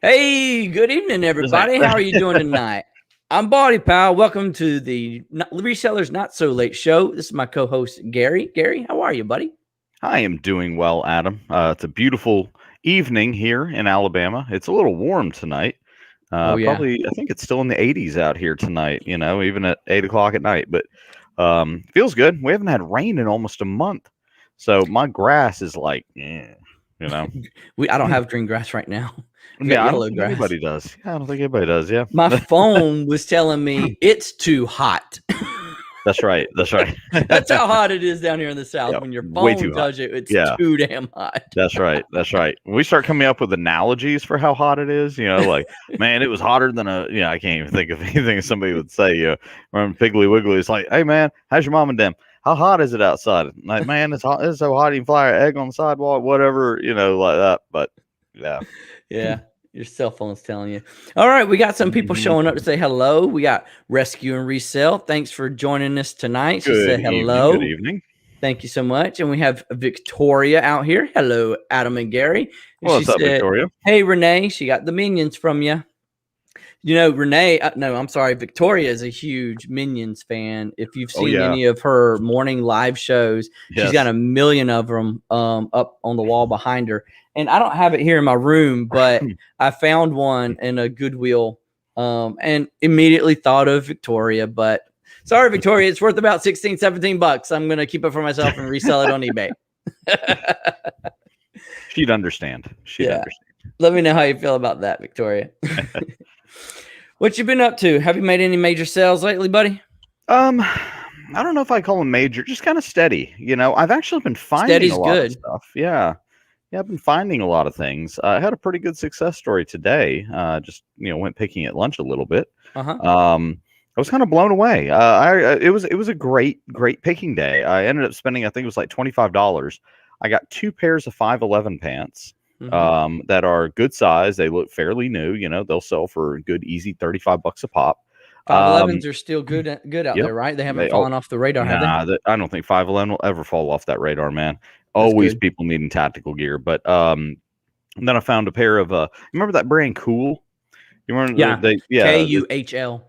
Hey, good evening, everybody. How are you doing tonight? I'm BaldyPal. Welcome to the Resellers Not So Late show. This is my co-host, Gary. Gary, how are you, buddy? I am doing well, Adam. It's a beautiful evening here in Alabama. It's a little warm tonight. Oh, yeah. Probably, I think it's still in the 80s out here tonight, even at 8 o'clock at night. But feels good. We haven't had rain in almost a month. So my grass is like, yeah. I don't have green grass right now. We got Yeah, I don't yellow think grass. anybody does. Yeah, I don't think anybody does. Yeah. My phone was telling me it's too hot. That's right. That's right. That's how hot it is down here in the South. Yeah, When your way phone too hot. tells you it's Yeah. too damn hot. That's right. That's right. When we start coming up with analogies for how hot it is, like, man, it was hotter than I can't even think of anything somebody would say. When Piggly Wiggly is like, hey, man, how's your mom and them? How hot is it outside? Like, man, it's hot. It's so hot you can fly an egg on the sidewalk, whatever, like that. But yeah. Yeah. Your cell phone's telling you. All right, we got some people showing up to say hello. We got Rescue and Resell. Thanks for joining us tonight. She said hello. Good evening. Thank you so much. And we have Victoria out here. Hello, Adam and Gary. And What's up, Victoria? Hey, Renee. She got the Minions from you. Renee, no, I'm sorry. Victoria is a huge Minions fan. If you've seen any of her morning live shows, she's got a million of them up on the wall behind her. And I don't have it here in my room, but I found one in a Goodwill and immediately thought of Victoria. But sorry, Victoria, it's worth about $16-17. I'm going to keep it for myself and resell it on eBay. She'd understand. She'd understand. Let me know how you feel about that, Victoria. What you been up to? Have you made any major sales lately, buddy? I don't know if I call them major, just kind of steady. I've actually been finding a lot of stuff. Yeah, I've been finding a lot of things. I had a pretty good success story today. Just went picking at lunch a little bit. I was kind of blown away. It was a great picking day. I ended up spending, I think it was like $25. I got 2 pairs of 511 pants. That are good size. They look fairly new. They'll sell for a good, easy $35 a pop. 511s are still good out there, right? They haven't fallen off the radar, have they? I don't think 511 will ever fall off that radar, man. Always people needing tactical gear. But then I found a pair of remember that brand Cool? You remember? Yeah, KUHL.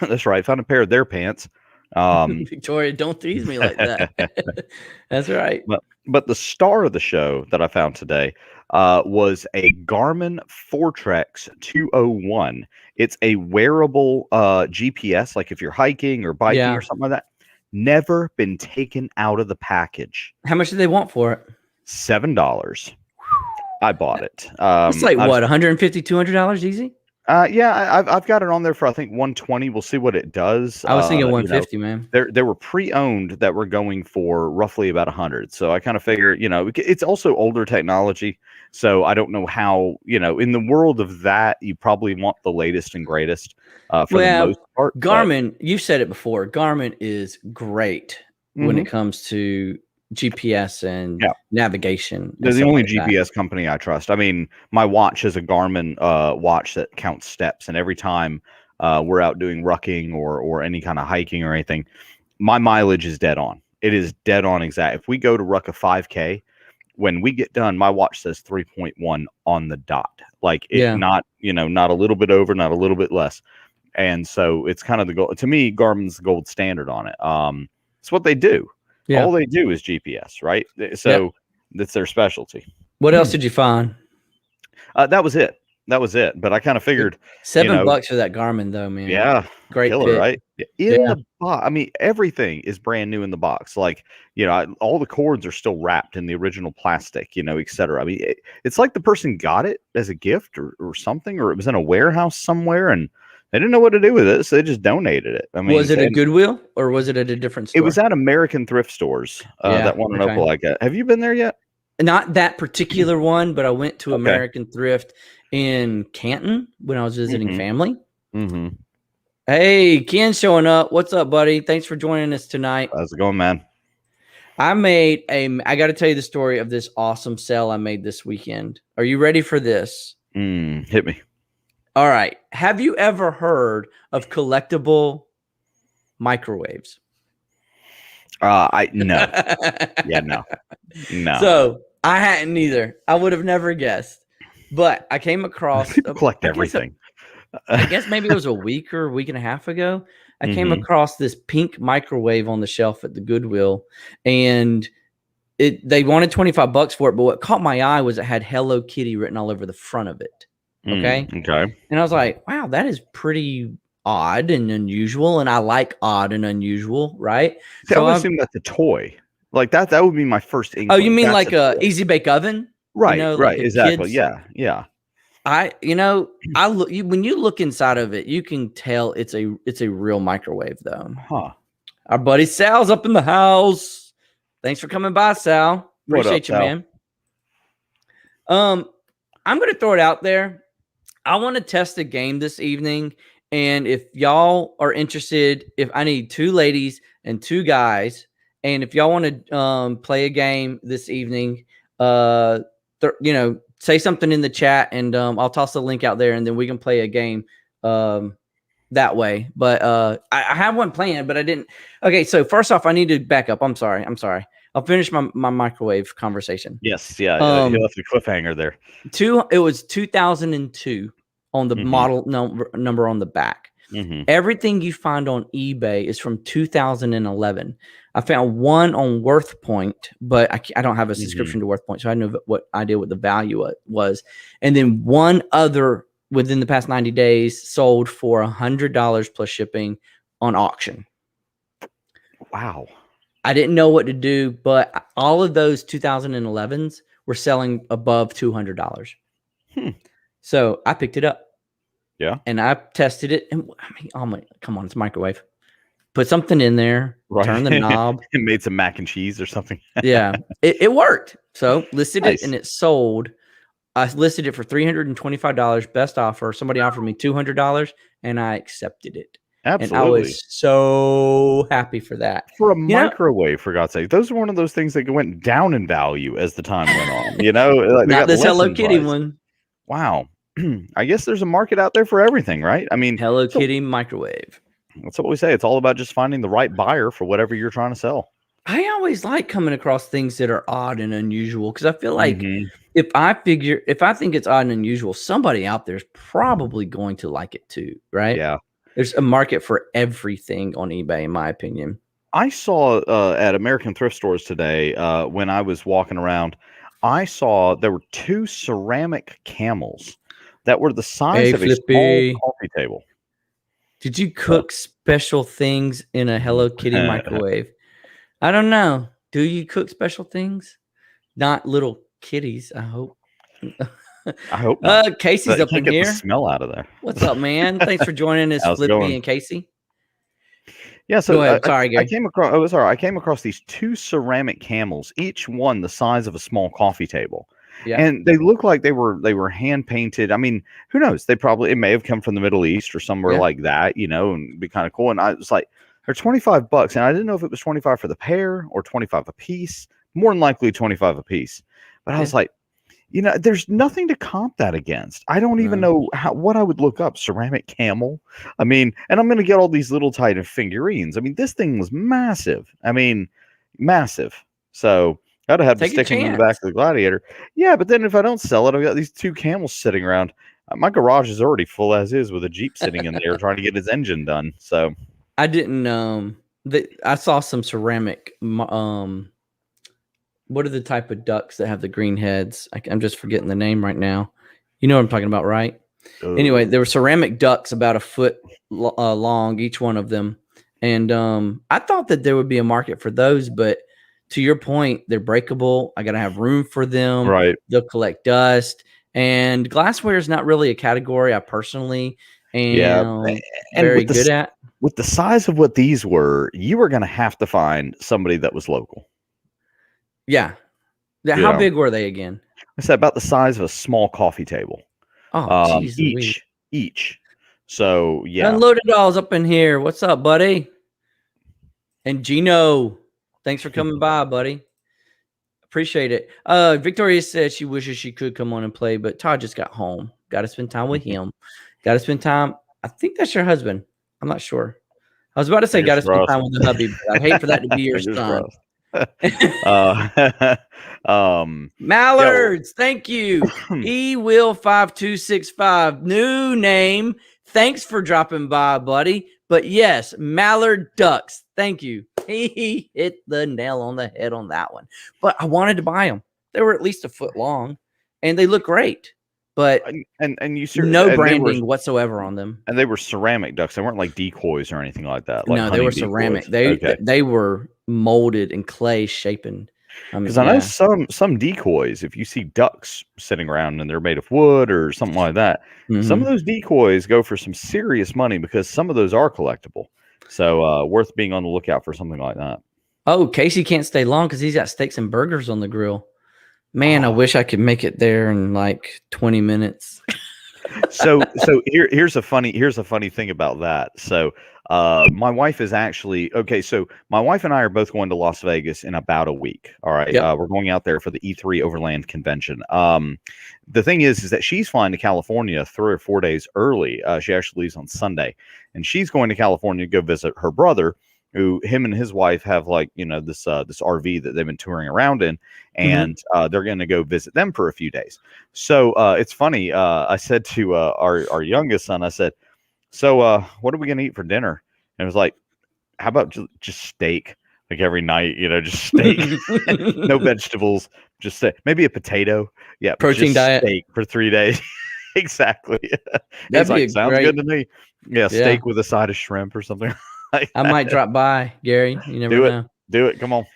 That's right. Found a pair of their pants. Victoria, don't tease me like that. That's right. But the star of the show that I found today was a Garmin Fortrex 201. It's a wearable GPS, like if you're hiking or biking or something like that. Never been taken out of the package. How much did they want for it? $7. I bought it. It's like what, $150, $200 easy? Yeah, I've got it on there for I think 120. We'll see what it does. I was thinking 150, man. There were pre-owned that were going for roughly about 100. So I kind of figure, it's also older technology. So I don't know how, in the world of that, you probably want the latest and greatest for the most part. Garmin, you've said it before. Garmin is great when it comes to GPS and navigation. They're the only GPS company I trust. I mean, my watch is a Garmin watch that counts steps, and every time we're out doing rucking or any kind of hiking or anything, my mileage is dead on. It is dead on exact. If we go to ruck a 5K, when we get done, my watch says 3.1 on the dot. Like not a little bit over, not a little bit less. And so it's kind of the goal. To me, Garmin's the gold standard on it. It's what they do. Yeah. All they do is GPS, right? So that's their specialty. What else did you find? That was it. But I kind of figured $7 for that Garmin, though, man. Yeah, great killer, right? In the box. I mean, everything is brand new in the box. Like all the cords are still wrapped in the original plastic, etc. I mean, it's like the person got it as a gift or something, or it was in a warehouse somewhere and they didn't know what to do with it, so they just donated it. I mean, was it a Goodwill or was it at a different store? It was at American thrift stores that one in Opelika. Have you been there yet? Not that particular one, but I went to American Thrift in Canton when I was visiting family. Hey, Ken's showing up. What's up, buddy? Thanks for joining us tonight. How's it going, man? I got to tell you the story of this awesome sale I made this weekend. Are you ready for this? Hit me. All right. Have you ever heard of collectible microwaves? No. Yeah, no. So I hadn't either. I would have never guessed. But I came across people collect everything. I guess maybe it was a week or a week and a half ago. I came across this pink microwave on the shelf at the Goodwill, and they wanted $25 for it. But what caught my eye was it had Hello Kitty written all over the front of it. Okay. Okay. And I was like, wow, that is pretty odd and unusual. And I like odd and unusual, right? See, so I would assume that's a toy. Like that would be my first inkling. Oh, you mean like a Easy Bake Oven? Right, you know, right, like exactly. Kids? Yeah. I look when you look inside of it, you can tell it's a real microwave though. Huh. Our buddy Sal's up in the house. Thanks for coming by, Sal. Appreciate you, Sal? Man. I'm gonna throw it out there. I want to test a game this evening, and if y'all are interested, if I need 2 ladies and 2 guys, and if y'all want to play a game this evening, say something in the chat, and I'll toss the link out there, and then we can play a game that way. But I have one planned, but I didn't. Okay, so first off, I need to back up. I'm sorry. I'll finish my microwave conversation. Yes, yeah. He left a cliffhanger there. It was 2002 on the model number on the back. Everything you find on eBay is from 2011. I found one on WorthPoint, but I don't have a subscription to WorthPoint, so I know what the value was. And then one other within the past 90 days sold for $100 plus shipping on auction. Wow. I didn't know what to do, but all of those 2011s were selling above $200. So I picked it up. Yeah. And I tested it. And I mean, come on, it's a microwave. Put something in there, turn the knob. It made some mac and cheese or something. Yeah, it worked. So listed it and it sold. I listed it for $325, best offer. Somebody offered me $200 and I accepted it. Absolutely. And I was so happy for that. For a microwave, for God's sake. Those are one of those things that went down in value as the time went on. You know, like not this Hello Kitty one. Wow. I guess there's a market out there for everything, right? I mean, Hello Kitty microwave. That's what we say. It's all about just finding the right buyer for whatever you're trying to sell. I always like coming across things that are odd and unusual because I feel like if I think it's odd and unusual, somebody out there is probably going to like it too, right? Yeah. There's a market for everything on eBay, in my opinion. I saw at American thrift stores today when I was walking around, I saw there were 2 ceramic camels that were the size of a small coffee table. Did you cook special things in a Hello Kitty microwave? I don't know. Do you cook special things? Not little kitties, I hope. I hope not. Casey's up in here. Get the smell out of there. What's up, man? Thanks for joining us, Flippy and Casey. Yeah, so go ahead. Sorry, Gary. I came across these 2 ceramic camels, each one the size of a small coffee table. Yeah. And they look like they were hand painted. I mean, who knows? It may have come from the Middle East or somewhere like that, you know, and it'd be kind of cool. And I was like, they're $25, and I didn't know if it was 25 for the pair or 25 a piece. More than likely 25 a piece. But I was like, you know, there's nothing to comp that against. I don't even know what I would look up. Ceramic camel. I mean, and I'm going to get all these little tiny figurines. I mean, this thing was massive. I mean, massive. So I'd have to stick them in the back of the Gladiator. Yeah, but then if I don't sell it, I've got these 2 camels sitting around. My garage is already full as is with a Jeep sitting in there trying to get its engine done. So I didn't. I saw some ceramic. What are the type of ducks that have the green heads? I'm just forgetting the name right now. You know what I'm talking about, right? Anyway, there were ceramic ducks about a foot long, each one of them. And I thought that there would be a market for those, but to your point, they're breakable. I got to have room for them. Right. They'll collect dust. And glassware is not really a category I personally am very good at. With the size of what these were, you were going to have to find somebody that was local. Yeah. How big were they again? I said about the size of a small coffee table. Oh, geez, each. So, yeah. Unloaded Dolls up in here. What's up, buddy? And Gino, thanks for coming by, buddy. Appreciate it. Victoria said she wishes she could come on and play, but Todd just got home. Got to spend time with him. Got to spend time. I think that's your husband. I'm not sure. I was about to say got to spend time with the hubby, but I hate for that to be your son. Mallards, thank you. eWill5265, new name. Thanks for dropping by, buddy. But yes, Mallard ducks. Thank you. He hit the nail on the head on that one. But I wanted to buy them. They were at least a foot long, and they look great. But and you no branding whatsoever on them. And they were ceramic ducks. They weren't like decoys or anything like that. Like no, they were ceramic. They were molded in clay shaping. Because I know some decoys, if you see ducks sitting around and they're made of wood or something like that, some of those decoys go for some serious money because some of those are collectible. So worth being on the lookout for something like that. Oh, Casey can't stay long because he's got steaks and burgers on the grill. Man, I wish I could make it there in like 20 minutes. so here's a funny thing about that. So my wife is actually okay. So my wife and I are both going to Las Vegas in about a week. All right. Yep. We're going out there for the E3 Overland Convention. The thing is that she's flying to California 3 or 4 days early. She actually leaves on Sunday, and she's going to California to go visit her brother, who him and his wife have like, this RV that they've been touring around in, and they're going to go visit them for a few days. So it's funny. I said to our youngest son, I said, so what are we going to eat for dinner? And it was like, how about just steak? Like every night, just steak, no vegetables, just maybe a potato. Yeah. Protein diet. Steak for 3 days. Exactly. That'd be sounds good to me. Yeah. Steak with a side of shrimp or something. Like I might drop by, Gary. You never know. Do it. Come on.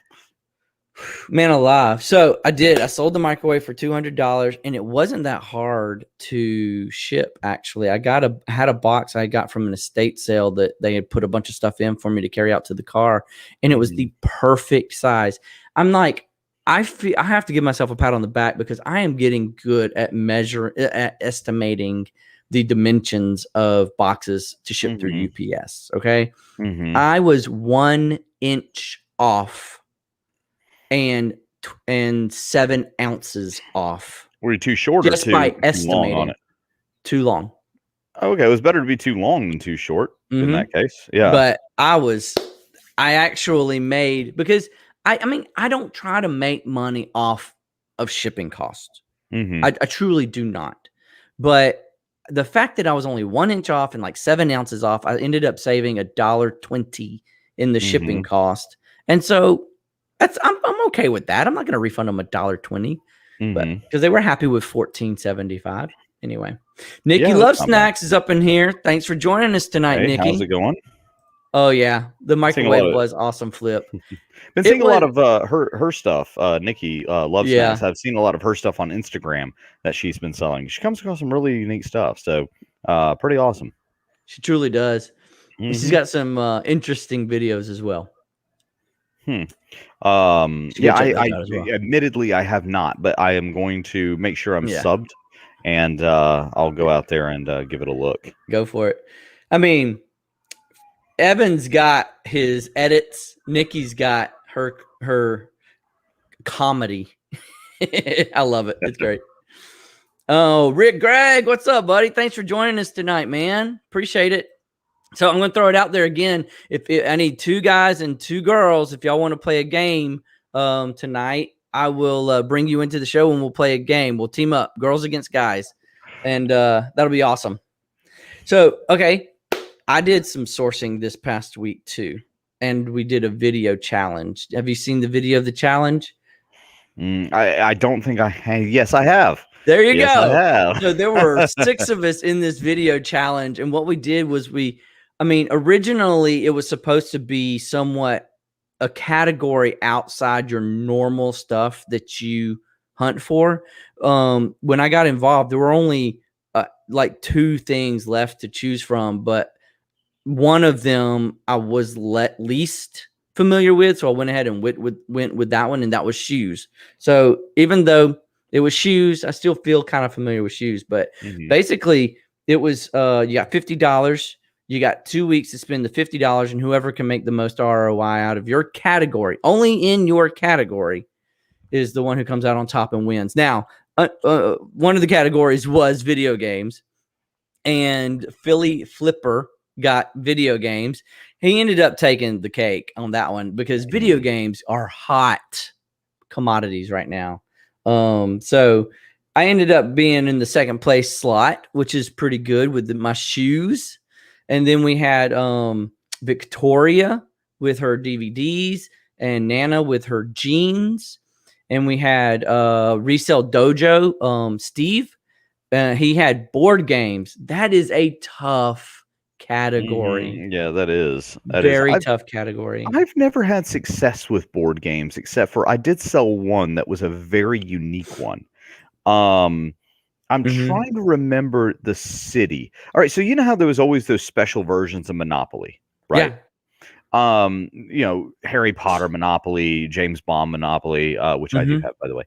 Man alive. So I sold the microwave for $200, and it wasn't that hard to ship. Actually, I had a box I got from an estate sale that they had put a bunch of stuff in for me to carry out to the car, and it was the perfect size. I'm like, I have to give myself a pat on the back because I am getting good at estimating the dimensions of boxes to ship through UPS. Okay. I was 1 inch off and 7 ounces off. Were you too short just or by estimating? Long on it? Too long. Okay. It was better to be too long than too short in that case. Yeah. But I actually made, because I don't try to make money off of shipping costs. I truly do not. But the fact that I was only 1 inch off and like 7 ounces off, I ended up saving $1.20 in the shipping cost. And so I'm okay with that. I'm not going to refund them $1.20, but because they were happy with $14.75. Anyway, Nikki Love Snacks is up in here. Thanks for joining us tonight, Nikki. How's it going? Oh yeah, the microwave was awesome. Flip. Been seeing a lot of her stuff. Nikki Love Snacks. I've seen a lot of her stuff on Instagram that she's been selling. She comes across some really unique stuff. So pretty awesome. She truly does. She's got some interesting videos as well. Admittedly, I have not, but I am going to make sure I'm subbed, and I'll go out there and give it a look. Go for it. I mean, Evan's got his edits. Nikki's got her comedy. I love it. It's great. Oh, Rick Gregg, what's up, buddy? Thanks for joining us tonight, man. Appreciate it. So I'm going to throw it out there again. I need 2 guys and 2 girls. If y'all want to play a game tonight, I will bring you into the show and we'll play a game. We'll team up, girls against guys, and that'll be awesome. So, okay, I did some sourcing this past week too, and we did a video challenge. Have you seen the video of the challenge? I don't think I have. Yes, I have. There you go. I have. So there were 6 of us in this video challenge, and what we did was originally it was supposed to be somewhat a category outside your normal stuff that you hunt for. When I got involved, there were only like 2 things left to choose from, but one of them I was least familiar with, so I went ahead and went with that one, and that was shoes. So even though it was shoes, I still feel kind of familiar with shoes, but basically it was you got $50. You got 2 weeks to spend the $50, and whoever can make the most ROI out of your category, only in your category, is the one who comes out on top and wins. Now, one of the categories was video games, and Philly Flipper got video games, he ended up taking the cake on that one because video games are hot commodities right now. So I ended up being in the second place slot, which is pretty good with my shoes. And then we had Victoria with her DVDs and Nana with her jeans. And we had Resell Dojo, Steve. He had board games. That is a tough category. Yeah, that is. Very tough category. I've never had success with board games, except for I did sell one that was a very unique one. I'm trying to remember the city. All right, so you know how there was always those special versions of Monopoly, right? Yeah. You know, Harry Potter Monopoly, James Bond Monopoly, which I do have, by the way.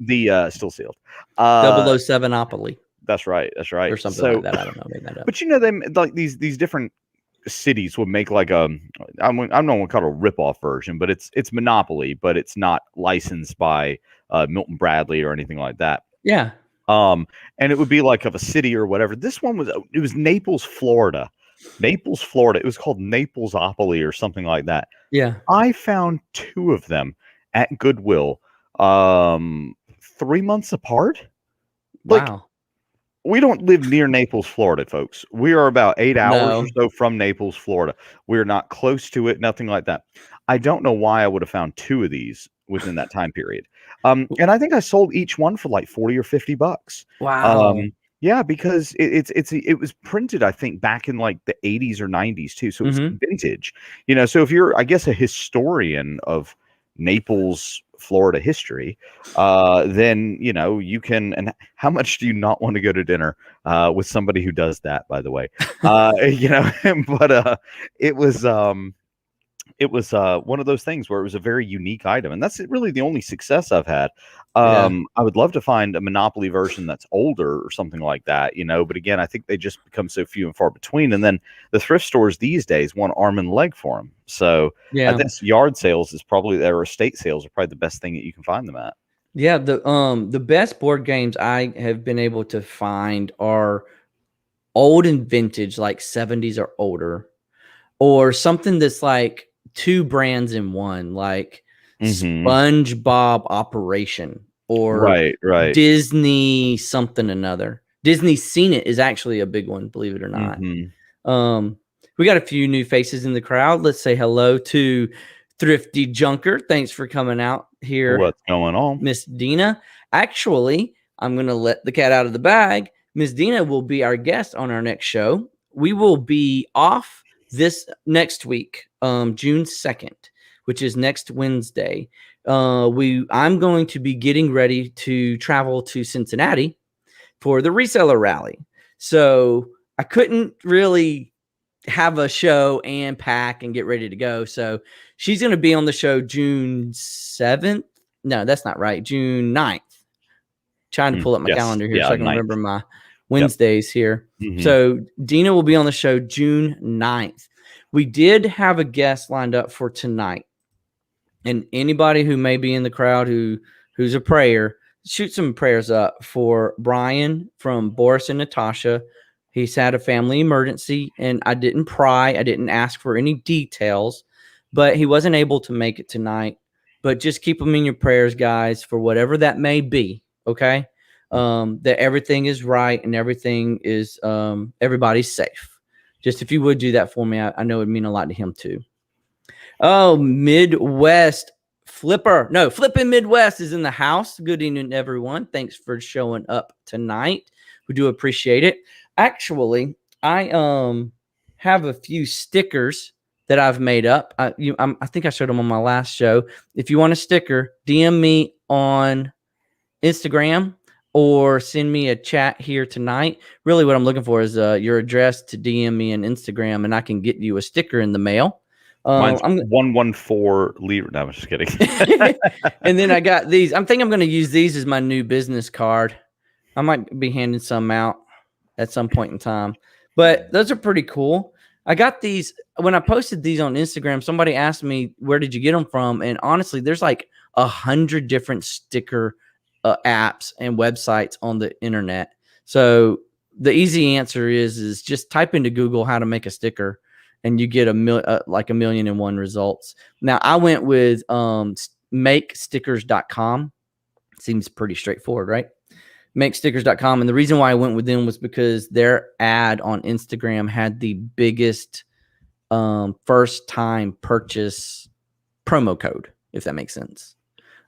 The still sealed. 007-opoly. That's right. That's right. Or something like that. I don't know. Made that up. But you know, they like these different cities would make like I don't want to call it a ripoff version, but it's Monopoly, but it's not licensed by Milton Bradley or anything like that. Yeah. And it would be like of a city or whatever. This one was Naples, Florida. Naples, Florida. It was called Naplesopoly or something like that. Yeah. I found 2 of them at Goodwill 3 months apart. Wow. We don't live near Naples, Florida, folks. We are about 8 hours or so from Naples, Florida. We're not close to it, nothing like that. I don't know why I would have found 2 of these within that time period. And I think I sold each one for like $40 or $50. Wow. Yeah, because it was printed, I think, back in like the 80s or 90s too. So it's vintage. You know, so if you're, I guess, a historian of Naples, Florida history, then you know you can. And how much do you not want to go to dinner with somebody who does that? By the way, you know, but it was one of those things where it was a very unique item, and that's really the only success I've had. I would love to find a Monopoly version that's older or something like that, you know. But again, I think they just become so few and far between. And then the thrift stores these days want arm and leg for them. So I think yard sales is probably, or estate sales are probably the best thing that you can find them at. Yeah, the best board games I have been able to find are old and vintage, like 70s or older, or something that's like 2 brands in one, like SpongeBob Operation or Disney something another. Disney Seen It is actually a big one, believe it or not. We got a few new faces in the crowd. Let's say hello to Thrifty Junker. Thanks for coming out here. What's going on, Miss Dina? Actually, I'm going to let the cat out of the bag. Miss Dina will be our guest on our next show. We will be off this next week, June 2nd, which is next Wednesday. I'm going to be getting ready to travel to Cincinnati for the reseller rally. So I couldn't really have a show and pack and get ready to go. So she's going to be on the show June 7th. No, that's not right. June 9th. Trying to pull up my calendar here so I can remember my Wednesdays here. So Dina will be on the show June 9th. We did have a guest lined up for tonight. And anybody who may be in the crowd who's a prayer, shoot some prayers up for Brian from Boris and Natasha. He's had a family emergency, and I didn't pry. I didn't ask for any details, but he wasn't able to make it tonight. But just keep him in your prayers, guys, for whatever that may be, okay? That everything is right and everything is everybody's safe. Just if you would do that for me, I know it would mean a lot to him too. Oh, Midwest Flipper. No, Flipping Midwest is in the house. Good evening, everyone. Thanks for showing up tonight. We do appreciate it. Actually, I have a few stickers that I've made up. I think I showed them on my last show. If you want a sticker, DM me on Instagram or send me a chat here tonight. Really what I'm looking for is your address to DM me on Instagram, and I can get you a sticker in the mail. Mine's 114 Libra. No, I'm just kidding. And then I got these. I'm going to use these as my new business card. I might be handing some out at some point in time. But those are pretty cool. I got these. When I posted these on Instagram, somebody asked me, where did you get them from? And honestly, there's like 100 different sticker apps and websites on the internet. So the easy answer is just type into Google how to make a sticker, and you get like 1,000,001 results. Now I went with makestickers.com. Seems pretty straightforward, right? Makestickers.com. And the reason why I went with them was because their ad on Instagram had the biggest first time purchase promo code, if that makes sense.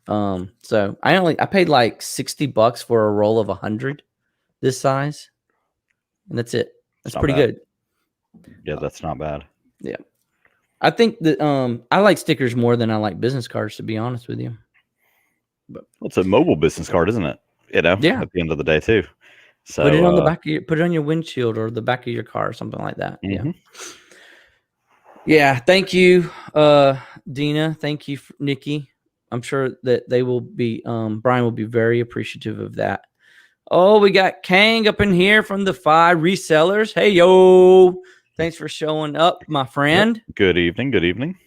So I paid like $60 for a roll of 100 this size, and that's it. That's pretty good. Yeah, that's not bad. Yeah. I think that I like stickers more than I like business cards, to be honest with you. But it's a mobile business card, isn't it? You know, yeah. At the end of the day, too. So put it on the back of put it on your windshield or the back of your car or something like that. Mm-hmm. Yeah. Thank you, Dina. Thank you, Nikki. I'm sure that they will be. Brian will be very appreciative of that. Oh, we got Kang up in here from the 5 Resellers. Hey, yo. Thanks for showing up, my friend. Yep. Good evening. Good evening.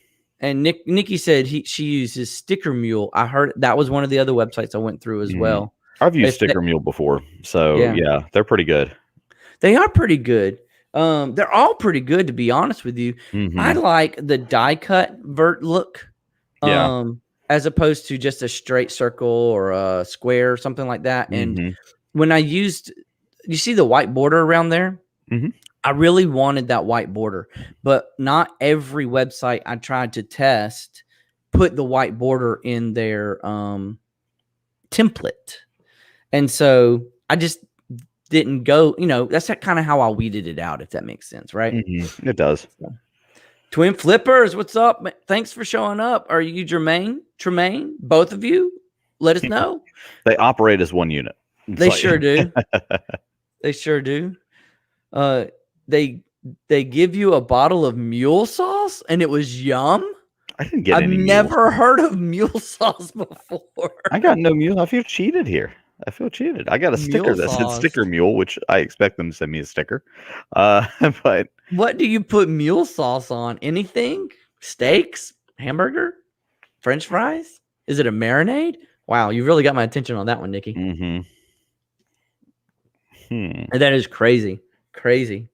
And Nikki said she uses Sticker Mule. I heard that was one of the other websites I went through as well. I've used Sticker Mule before. So, yeah, they're pretty good. They are pretty good. They're all pretty good, to be honest with you. I like the die cut vert look. As opposed to just a straight circle or a square or something like that. And when I used, you see the white border around there? I really wanted that white border, but not every website I tried to test put the white border in their template. And so I just didn't go, that's kind of how I weeded it out, if that makes sense, right? It does. So. Twin Flippers, what's up? Thanks for showing up. Are you Tremaine? Both of you? Let us know. They operate as one unit. They sure do. They sure do. They give you a bottle of mule sauce, and it was yum. I didn't get I've any never heard of mule sauce before. I got no mule. I feel cheated here. I got a sticker that said Sticker Mule, which I expect them to send me a sticker. But what do you put mule sauce on? Anything? Steaks? Hamburger? French fries? Is it a marinade? Wow, you really got my attention on that one, Nikki. And that is crazy. Crazy.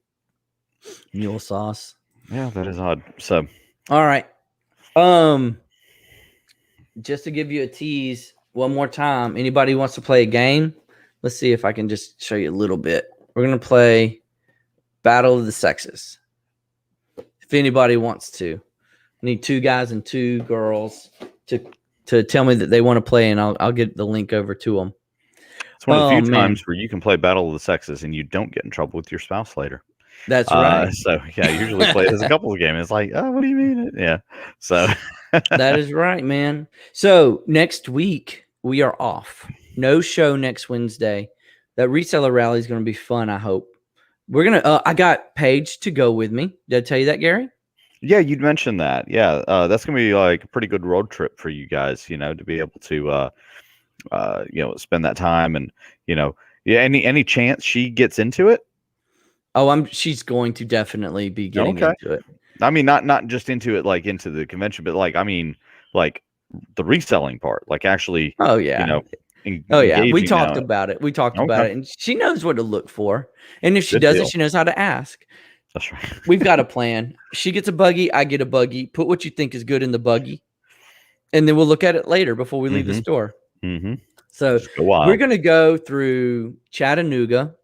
Mule sauce. Yeah, that is odd. So, all right. Just to give you a tease one more time, anybody who wants to play a game? Let's see if I can just show you a little bit. We're going to play Battle of the Sexes. If anybody wants to. I need 2 guys and 2 girls to tell me that they want to play, and I'll get the link over to them. It's one of the few times where you can play Battle of the Sexes and you don't get in trouble with your spouse later. That's right. So, yeah, I usually play it as a couples game. It's like, oh, what do you mean? Yeah. So that is right, man. So next week we are off. No show next Wednesday. That reseller rally is going to be fun, I hope. We're going to I got Paige to go with me. Did I tell you that, Gary? Yeah, you'd mentioned that. Yeah, that's going to be like a pretty good road trip for you guys, to be able to spend that time and, any chance she gets into it? Oh, she's going to definitely be getting into it. I mean, not just into it, like into the convention, but like the reselling part, like actually. Oh yeah. We talked about it. About it, and she knows what to look for. And if she does it, she knows how to ask. That's right. We've got a plan. She gets a buggy, I get a buggy. Put what you think is good in the buggy, and then we'll look at it later before we leave the store. So we're going to go through Chattanooga.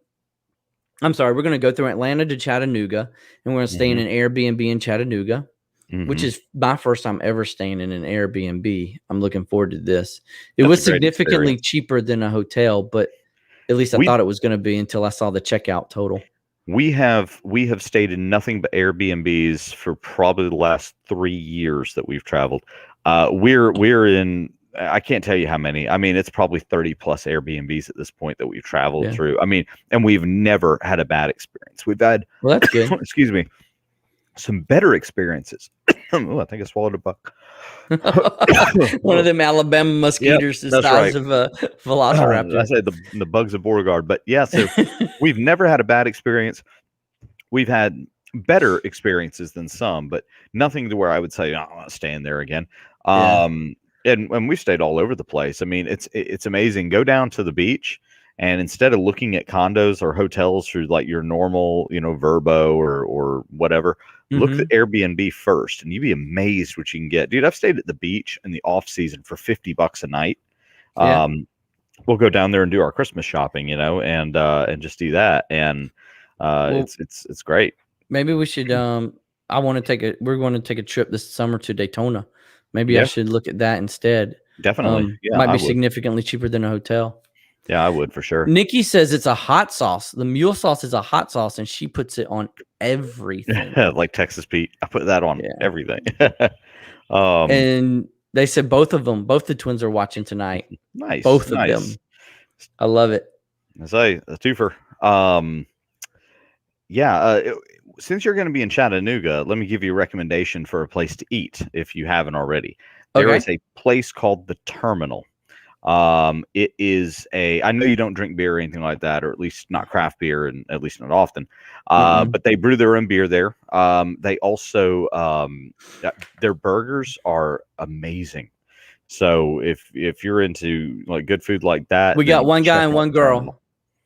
I'm sorry, we're going to go through Atlanta to Chattanooga, and we're going to stay in an Airbnb in Chattanooga, which is my first time ever staying in an Airbnb. I'm looking forward to this. It was significantly cheaper than a hotel, but at least I thought it was going to be until I saw the checkout total. We have stayed in nothing but Airbnbs for probably the last 3 years that we've traveled. We're in, I can't tell you how many. I mean, it's probably 30 plus Airbnbs at this point that we've traveled through. I mean, and we've never had a bad experience. We've had, well, that's good. Excuse me, some better experiences. Oh, I think I swallowed a bug. One of them Alabama mosquitoes the size of a velociraptor. I say the bugs of Beauregard, but yeah. So we've never had a bad experience. We've had better experiences than some, but nothing to where I would say, oh, I'm not staying there again. And we stayed all over the place. I mean, it's amazing. Go down to the beach And instead of looking at condos or hotels through like your normal, Verbo or whatever, look at Airbnb first, and you'd be amazed what you can get. Dude, I've stayed at the beach in the off season for $50 a night. Yeah. We'll go down there and do our Christmas shopping, and just do that. And it's great. Maybe we should we're going to take a trip this summer to Daytona. Maybe I should look at that instead. Definitely. Yeah. Might be significantly cheaper than a hotel. Yeah, I would for sure. Nikki says it's a hot sauce. The mule sauce is a hot sauce, and she puts it on everything. Like Texas Pete. I put that on everything. And they said both the twins are watching tonight. Nice. Both of them. I love it. I say a twofer. Since you're going to be in Chattanooga, let me give you a recommendation for a place to eat if you haven't already. There is a place called The Terminal. It is I know you don't drink beer or anything like that, or at least not craft beer, and at least not often. But they brew their own beer there. They also, their burgers are amazing. So if you're into like good food like that, we got one guy and one girl.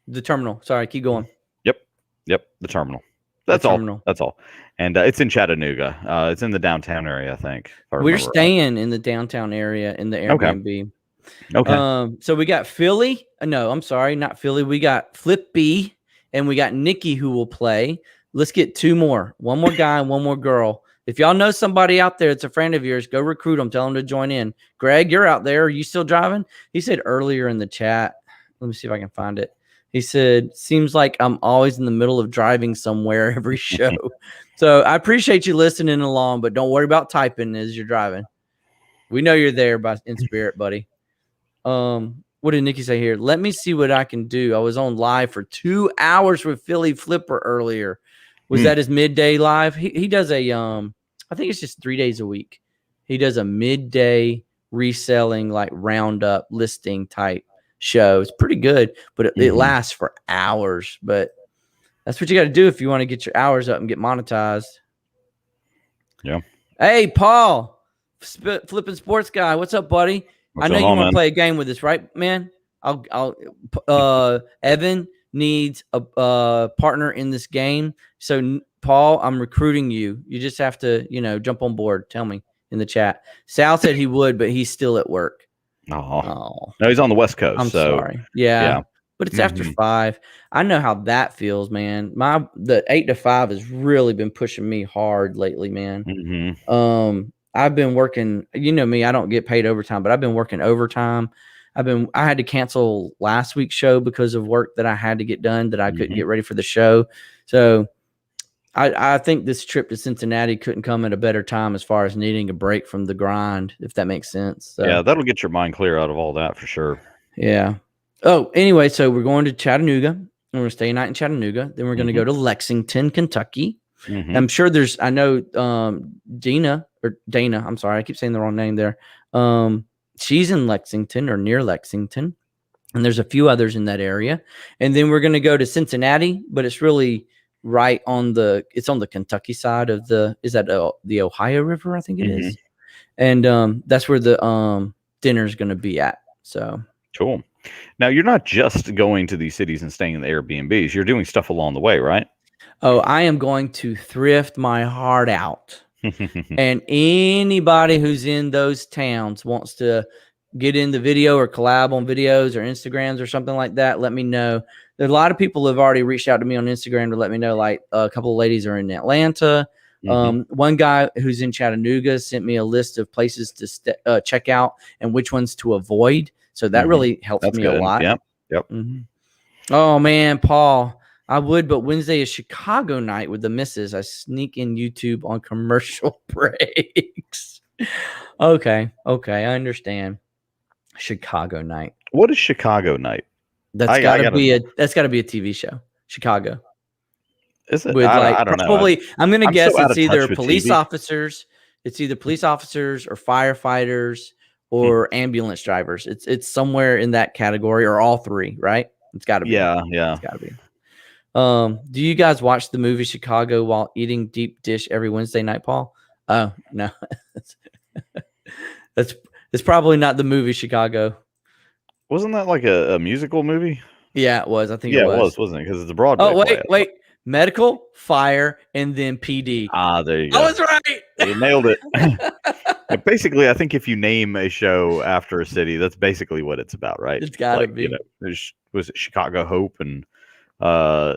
The Terminal. Sorry, keep going. Yep. The Terminal. That's all. And it's in Chattanooga. It's in the downtown area, I think. We're staying in the downtown area in the Airbnb. Okay. So we got Philly. No, I'm sorry, not Philly. We got Flippy and we got Nikki who will play. Let's get two more. One more guy and one more girl. If y'all know somebody out there that's a friend of yours, go recruit them. Tell them to join in. Greg, you're out there. Are you still driving? He said earlier in the chat. Let me see if I can find it. He said, seems like I'm always in the middle of driving somewhere every show. So I appreciate you listening along, but don't worry about typing as you're driving. We know you're there in spirit, buddy. What did Nikki say here? Let me see what I can do. I was on live for 2 hours with Philly Flipper earlier. Was that his midday live? He does I think it's just 3 days a week. He does a midday reselling, like roundup listing type show. It's pretty good, but it lasts for hours. But that's what you got to do if you want to get your hours up and get monetized. Yeah. Hey, Paul, Flipping Sports Guy. What's up, buddy? I know you want to play a game with us, right, man? Evan needs a partner in this game. So, Paul, I'm recruiting you. You just have to, jump on board. Tell me in the chat. Sal said he would, but he's still at work. Oh. No, he's on the West Coast. I'm sorry. Yeah. But it's after 5. I know how that feels, man. The 8 to 5 has really been pushing me hard lately, man. I've been working, me, I don't get paid overtime, but I've been working overtime. I had to cancel last week's show because of work that I had to get done that I couldn't get ready for the show. So I think this trip to Cincinnati couldn't come at a better time as far as needing a break from the grind, if that makes sense. So, yeah, that'll get your mind clear out of all that for sure. Yeah. Oh, anyway, so we're going to Chattanooga. And we're going to stay a night in Chattanooga. Then we're going to go to Lexington, Kentucky. I'm sure I know Dana, I'm sorry, I keep saying the wrong name there. She's in Lexington or near Lexington. And there's a few others in that area. And then we're going to go to Cincinnati, but it's really right on the Kentucky side of the Ohio River, I think it is. And that's where the dinner is going to be at. So cool. Now, you're not just going to these cities and staying in the Airbnbs. You're doing stuff along the way, right? Oh, I am going to thrift my heart out. And anybody who's in those towns wants to get in the video or collab on videos or Instagrams or something like that, let me know. There's a lot of people who have already reached out to me on Instagram to let me know, like a couple of ladies are in Atlanta. One guy who's in Chattanooga sent me a list of places to check out and which ones to avoid. So that really helps me a lot. Yep. Oh, man, Paul, I would, but Wednesday is Chicago night with the missus. I sneak in YouTube on commercial breaks. Okay, I understand. Chicago night. What is Chicago night? That's got to be a TV show. Chicago. Is it? With I don't probably, know. I'm going to guess it's either police TV. officers. It's either police officers or firefighters or ambulance drivers. It's somewhere in that category or all three, right? It's got to be. Yeah. It's got to be. Do you guys watch the movie Chicago while eating deep dish every Wednesday night, Paul? Oh, no. It's probably not the movie Chicago. Wasn't that like a musical movie? Yeah, it was. I think Yeah, it was. wasn't it? Because it's a Broadway Oh, play. wait. Medical, fire, and then PD. There you go. I was right. You nailed it. Basically, I think if you name a show after a city, that's basically what it's about, right? It's got to be. Was it Chicago Hope and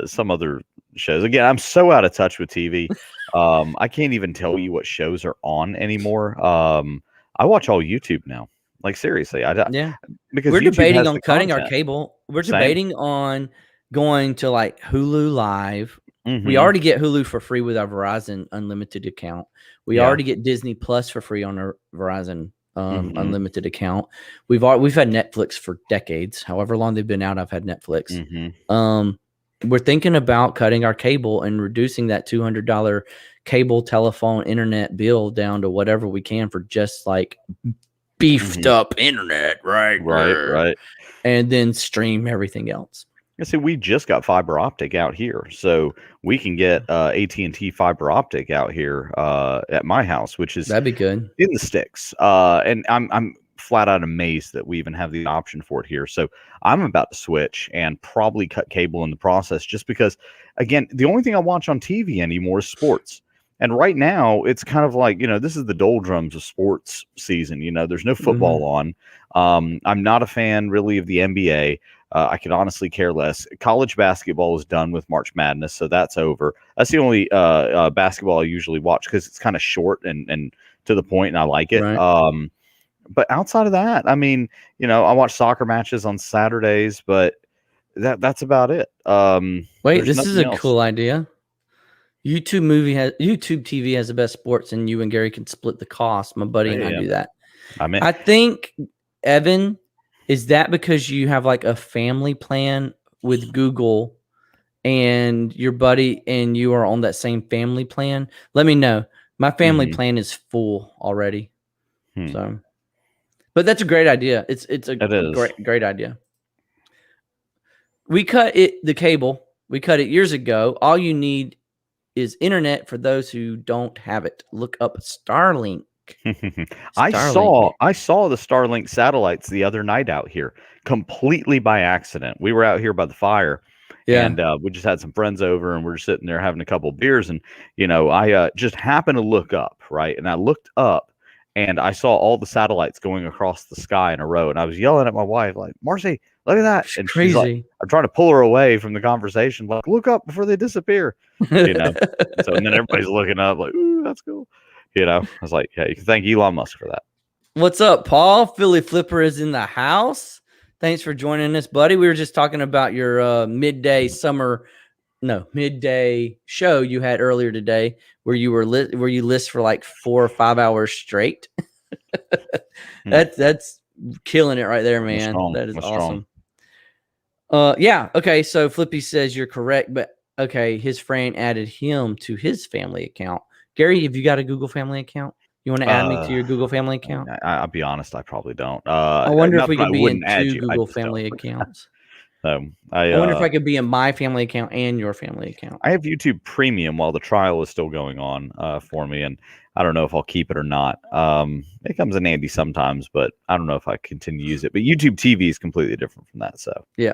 some other shows? Again, I'm so out of touch with TV. I can't even tell you what shows are on anymore. I watch all YouTube now. Like seriously, because we're YouTube debating has on the cutting content. our cable. We're Same. debating on going to like Hulu Live. Mm-hmm. We already get Hulu for free with our Verizon Unlimited account. We already get Disney Plus for free on our Verizon Unlimited account. We've had Netflix for decades. However long they've been out, I've had Netflix. We're thinking about cutting our cable and reducing that $200 cable, telephone, internet bill down to whatever we can for just like beefed up internet, right, and then stream everything else. See, we just got fiber optic out here, so we can get AT&T fiber optic out here at my house, which is that'd be good in the sticks. And I'm flat out amazed that we even have the option for it here. So I'm about to switch and probably cut cable in the process, just because, again, the only thing I watch on TV anymore is sports. And right now, it's kind of like, this is the doldrums of sports season. There's no football on. I'm not a fan, really, of the NBA. I could honestly care less. College basketball is done with March Madness, so that's over. That's the only basketball I usually watch because it's kind of short and to the point, and I like it. Right. But outside of that, I mean, I watch soccer matches on Saturdays, but that's about it. Wait, this is a cool idea. YouTube TV has the best sports, and you and Gary can split the cost. My buddy and I do that. I think, Evan, is that because you have like a family plan with Google, and your buddy and you are on that same family plan? Let me know. My family plan is full already. So, but that's a great idea. It's a great idea. We cut the cable. We cut it years ago. All you need is internet for those who don't have it. Look up Starlink. I saw the Starlink satellites the other night out here completely by accident. We were out here by the fire, and we just had some friends over, and we're sitting there having a couple of beers, and I just happened to look up, right, and I looked up, and I saw all the satellites going across the sky in a row, and I was yelling at my wife like, "Marcy, look at that!" And crazy. She's like, I'm trying to pull her away from the conversation, like, "Look up before they disappear," So and then everybody's looking up like, "Ooh, that's cool." I was like, yeah, you can thank Elon Musk for that. What's up, Paul? Philly Flipper is in the house. Thanks for joining us, buddy. We were just talking about your midday show you had earlier today, where you were list for like 4 or 5 hours straight. That's killing it right there, man. That is awesome. Okay. So Flippy says you're correct, but okay, his friend added him to his family account. Gary, have you got a Google family account? You want to add me to your Google family account? I'll be honest, I probably don't. I wonder if we could be in 2 Google family accounts. I wonder if I could be in my family account and your family account. I have YouTube Premium while the trial is still going on for me, and I don't know if I'll keep it or not. It comes in handy sometimes, but I don't know if I continue to use it. But YouTube TV is completely different from that. So yeah.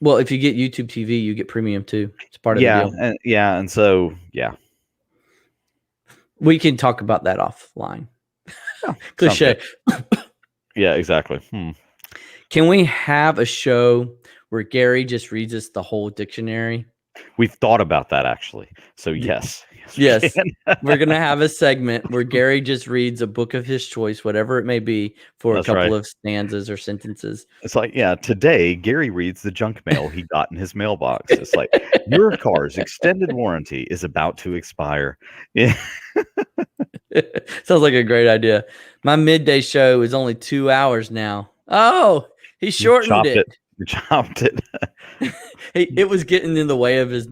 Well, if you get YouTube TV, you get Premium too. It's part of the deal. And so we can talk about that offline. Cliche. Yeah, exactly. Can we have a show where Gary just reads us the whole dictionary? We've thought about that, actually. So yes. Yes. We're going to have a segment where Gary just reads a book of his choice, whatever it may be, for a couple of stanzas or sentences. It's like, today Gary reads the junk mail he got in his mailbox. It's like, your car's extended warranty is about to expire. Yeah. Sounds like a great idea. My midday show is only 2 hours now. Oh, he shortened it. You chopped it. It was getting in the way of his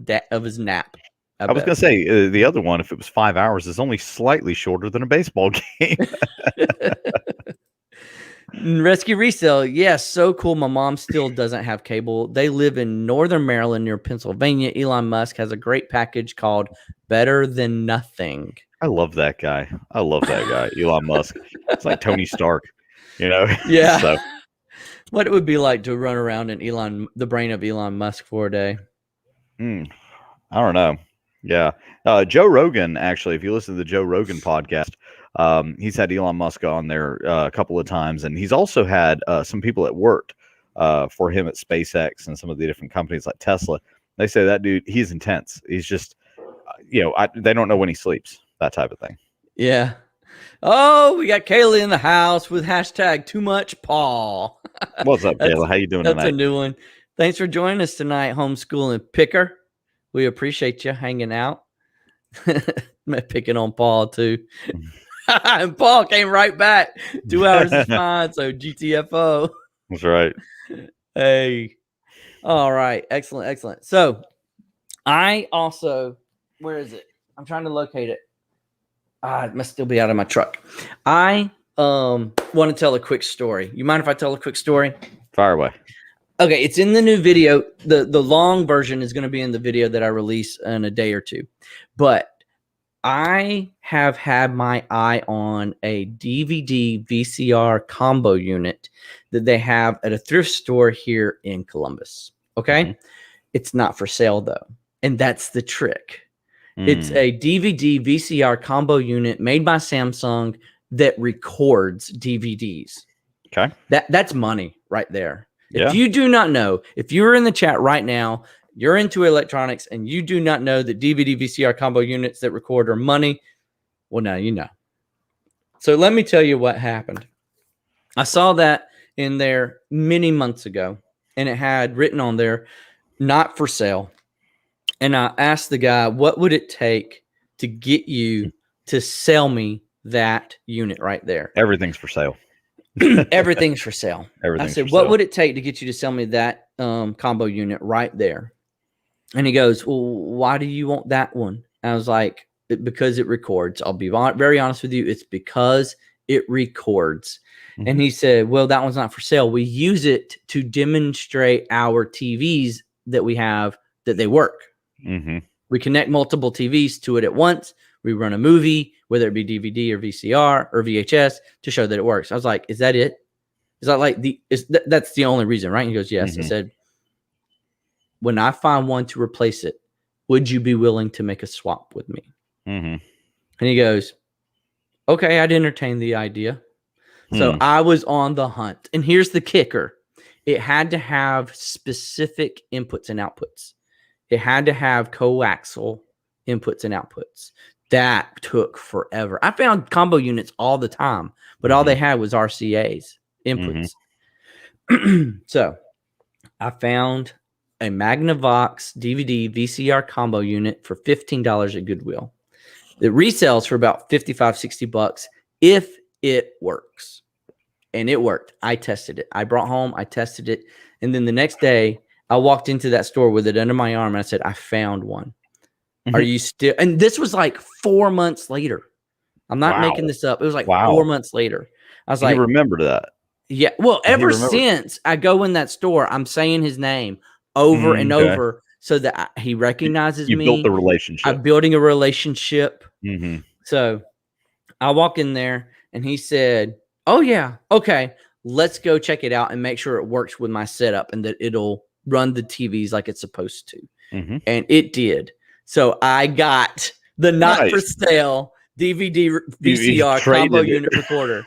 nap. I was going to say, the other one, if it was 5 hours, is only slightly shorter than a baseball game. Rescue Resell. Yes, so cool. My mom still doesn't have cable. They live in northern Maryland near Pennsylvania. Elon Musk has a great package called Better Than Nothing. I love that guy. Elon Musk. It's like Tony Stark, Yeah. So. What it would be like to run around in the brain of Elon Musk for a day. I don't know. Yeah. Joe Rogan, actually, if you listen to the Joe Rogan podcast, he's had Elon Musk on there a couple of times, and he's also had some people that worked for him at SpaceX and some of the different companies like Tesla. They say that dude, he's intense. He's just, they don't know when he sleeps, that type of thing. Yeah. Oh, we got Kayla in the house with hashtag too much Paul. What's up, Kayla? How you doing tonight? That's a new one. Thanks for joining us tonight, homeschooling picker. We appreciate you hanging out. Picking on Paul too. And Paul came right back. 2 hours is fine. So GTFO. That's right. Hey. All right. Excellent. So I also, where is it? I'm trying to locate it. It must still be out of my truck. I want to tell a quick story. You mind if I tell a quick story? Fire away. Okay, it's in the new video. The long version is going to be in the video that I release in a day or two. But I have had my eye on a DVD VCR combo unit that they have at a thrift store here in Columbus. Okay? Mm-hmm. It's not for sale though. And that's the trick. It's a DVD VCR combo unit made by Samsung that records DVDs. Okay. That's money right there. Yeah. If you do not know, if you're in the chat right now, you're into electronics and you do not know that DVD VCR combo units that record are money, well, now you know. So let me tell you what happened. I saw that in there many months ago, and it had written on there, not for sale. And I asked the guy, what would it take to get you to sell me that unit right there? Everything's for sale. Everything's for sale. I said, what would it take to get you to sell me that combo unit right there? And he goes, well, why do you want that one? And I was like, because it records. I'll be very honest with you. It's because it records. Mm-hmm. And he said, well, that one's not for sale. We use it to demonstrate our TVs that we have that they work. Mm-hmm. We connect multiple TVs to it at once. We run a movie, whether it be DVD or VCR or VHS, to show that it works. I was like, is that it? Is that like that's the only reason, right? And he goes, yes. Mm-hmm. I said, when I find one to replace it, would you be willing to make a swap with me? Mm-hmm. And he goes, okay, I'd entertain the idea. So I was on the hunt. And here's the kicker. It had to have specific inputs and outputs. It had to have coaxial inputs and outputs. That took forever. I found combo units all the time, but all they had was RCA's inputs. Mm-hmm. So I found a Magnavox DVD VCR combo unit for $15 at Goodwill. It resells for about $55-$60 if it works. And it worked. I tested it. I brought home, I tested it. And then the next day, I walked into that store with it under my arm and I said, I found one. Mm-hmm. Are you still? And this was like 4 months later. I'm not making this up. It was like 4 months later. I was like, you remember that? Yeah. Well, ever since I go in that store, I'm saying his name over and over so that he recognizes me. You built the relationship. I'm building a relationship. Mm-hmm. So I walk in there and he said, oh yeah. Okay. Let's go check it out and make sure it works with my setup and that it'll run the TVs like it's supposed to. Mm-hmm. And it did. So I got the not for sale DVD VCR combo unit recorder.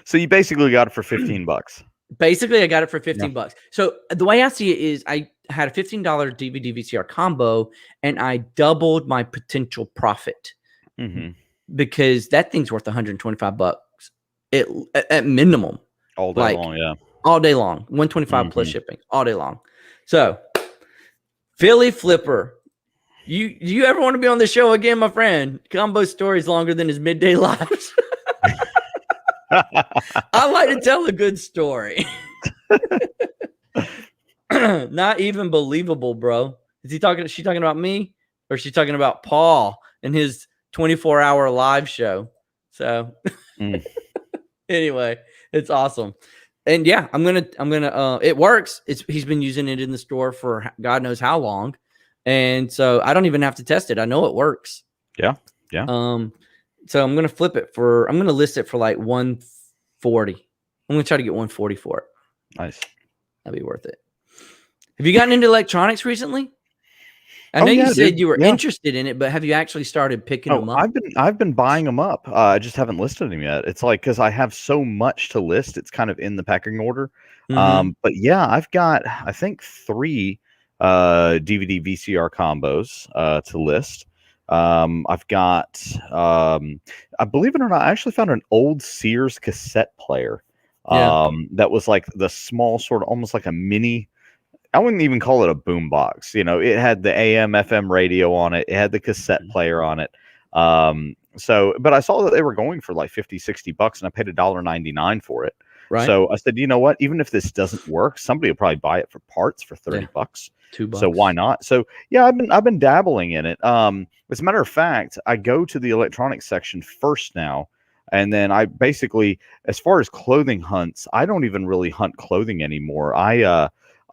So you basically got it for $15. Basically, I got it for $15. So the way I see it is I had a $15 DVD VCR combo and I doubled my potential profit because that thing's worth $125 at minimum. All day long, yeah. All day long. $125 plus shipping. All day long. So Philly Flipper. You ever want to be on the show again, my friend? Combo stories longer than his midday lives. I like to tell a good story. Not even believable, bro. Is she talking about me? Or is she talking about Paul and his 24-hour live show? So anyway, it's awesome. And yeah, I'm gonna it works. He's been using it in the store for God knows how long. And so I don't even have to test it. I know it works. Yeah. So I'm going to list it for like 140. I'm going to try to get 140 for it. Nice. That'd be worth it. Have you gotten into electronics recently? I know you said you were interested in it, but have you actually started picking them up? I've been buying them up. I just haven't listed them yet. It's like because I have so much to list, it's kind of in the pecking order. But yeah, I've got I think 3 DVD VCR combos to list. I've got I believe it or not, I actually found an old Sears cassette player. That was like the small sort of almost like a mini. I wouldn't even call it a boombox. You know, it had the AM FM radio on it. It had the cassette player on it. But I saw that they were going for like 50, $60 and I paid $1.99 for it. Right. So I said, you know what, even if this doesn't work, somebody will probably buy it for parts for $30. $2. So why not? So yeah, I've been dabbling in it. As a matter of fact, I go to the electronics section first now. And then I basically, as far as clothing hunts, I don't even really hunt clothing anymore.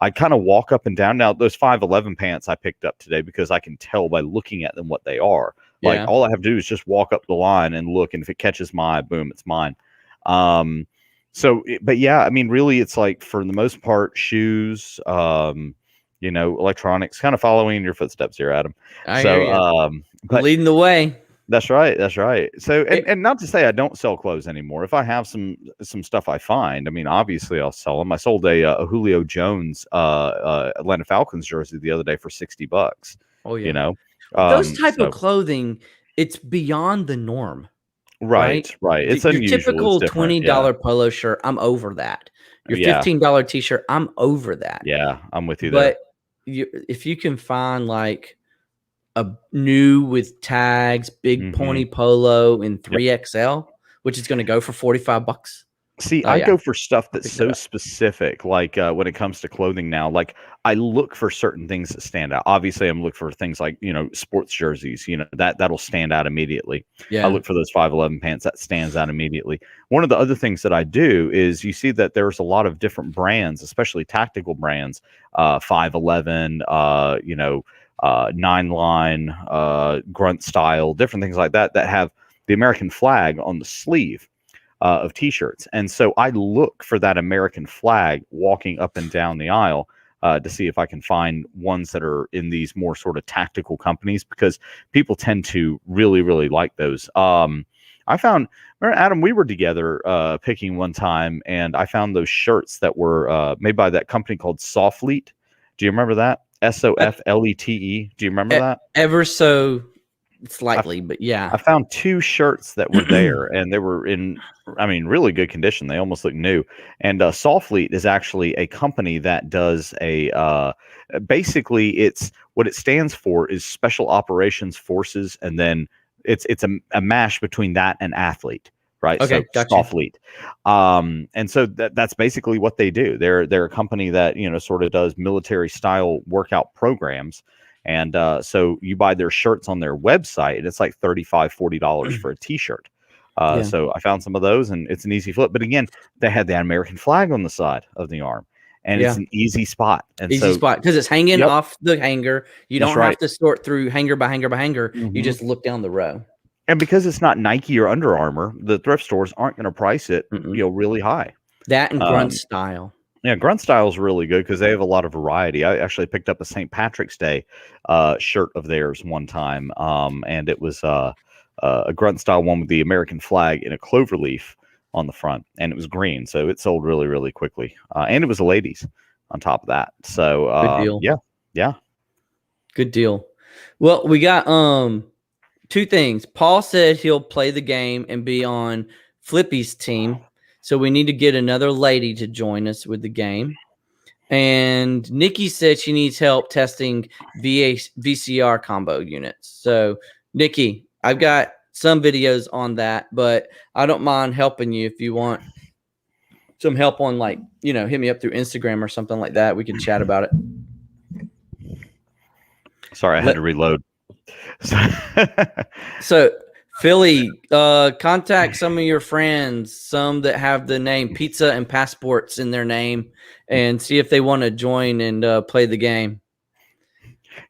I kind of walk up and down. Now, those 511 pants I picked up today because I can tell by looking at them what they are. Like, all I have to do is just walk up the line and look, and if it catches my eye, boom, it's mine. But yeah, I mean, really, it's like, for the most part, shoes, you know, electronics, kind of following in your footsteps here, Adam. But leading the way. That's right. That's right. So, and not to say I don't sell clothes anymore. If I have some stuff I find, I mean, obviously I'll sell them. I sold a Julio Jones Atlanta Falcons jersey the other day for $60. Oh yeah. You know, those type of clothing, it's beyond the norm. Right. It's your unusual. Typical $20 polo shirt, I'm over that. Your $15 t-shirt, I'm over that. Yeah, I'm with you there. But if you can find like a new with tags, big pony polo in 3XL, which is going to go for $45. See, I go for stuff that's so specific. Like when it comes to clothing now, like I look for certain things that stand out. Obviously, I'm looking for things like, you know, sports jerseys, you know, that'll stand out immediately. I look for those 511 pants that stands out immediately. One of the other things that I do is you see that there's a lot of different brands, especially tactical brands, 511, you know, 9-line, grunt style, different things like that have the American flag on the sleeve of t-shirts. And so I look for that American flag walking up and down the aisle to see if I can find ones that are in these more sort of tactical companies, because people tend to really, really like those. I found, Adam, we were together picking one time, and I found those shirts that were made by that company called Soflete. Do you remember that? Soflete. Do you remember that? Ever so slightly, but yeah. I found 2 shirts that were there, and they were in, I mean, really good condition. They almost look new. And Soflete is actually a company that does basically, it's what it stands for is Special Operations Forces, and then it's a mash between that and athlete. Right. Okay. So Soflete. And so that's basically what they do. They're a company that, you know, sort of does military style workout programs. And so you buy their shirts on their website, and it's like $35, $40 for a t-shirt. So I found some of those, and it's an easy flip. But again, they had the American flag on the side of the arm, and it's an easy spot. And easy spot because it's hanging off the hanger. You don't have to sort through hanger by hanger by hanger. You just look down the row. And because it's not Nike or Under Armour, the thrift stores aren't going to price it, you know, really high. That and grunt style. Yeah, grunt style is really good because they have a lot of variety. I actually picked up a St. Patrick's Day shirt of theirs one time, and it was a grunt style one with the American flag in a clover leaf on the front, and it was green, so it sold really, really quickly. And it was a ladies on top of that. So good deal. Yeah, good deal. Well, we got 2 things. Paul said he'll play the game and be on Flippy's team. So we need to get another lady to join us with the game. And Nikki said she needs help testing VCR combo units. So, Nikki, I've got some videos on that, but I don't mind helping you if you want some help on, like, you know, hit me up through Instagram or something like that. We can chat about it. Sorry, I had to reload. So Philly, contact some of your friends, some that have the name Pizza and Passports in their name, and see if they want to join and play the game.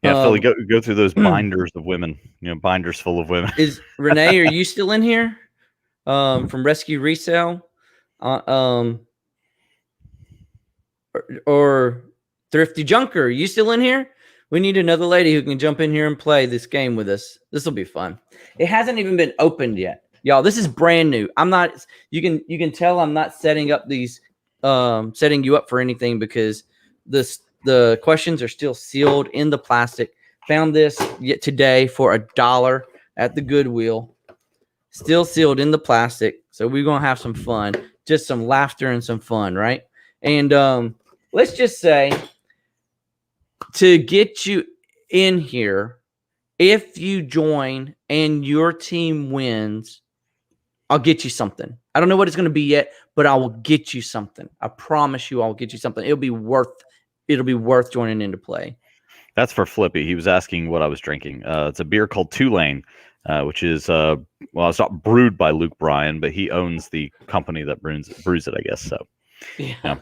Yeah, Philly, go through those binders of women, you know, binders full of women. Is Renee, are you still in here? From Rescue Resell? or Thrifty Junker. You still in here? We need another lady who can jump in here and play this game with us. This will be fun. It hasn't even been opened yet, y'all. This is brand new. I'm not. You can tell I'm not setting up these, setting you up for anything because the questions are still sealed in the plastic. Found this yet today for $1 at the Goodwill. Still sealed in the plastic. So we're gonna have some fun, just some laughter and some fun, right? And let's just say, to get you in here, if you join and your team wins, I'll get you something. I don't know what it's going to be yet, but I will get you something. I promise you I'll get you something. It'll be worth joining into play. That's for Flippy. He was asking what I was drinking. It's a beer called Tulane, which is, well, it's not brewed by Luke Bryan, but he owns the company that brews it, I guess. So, yeah.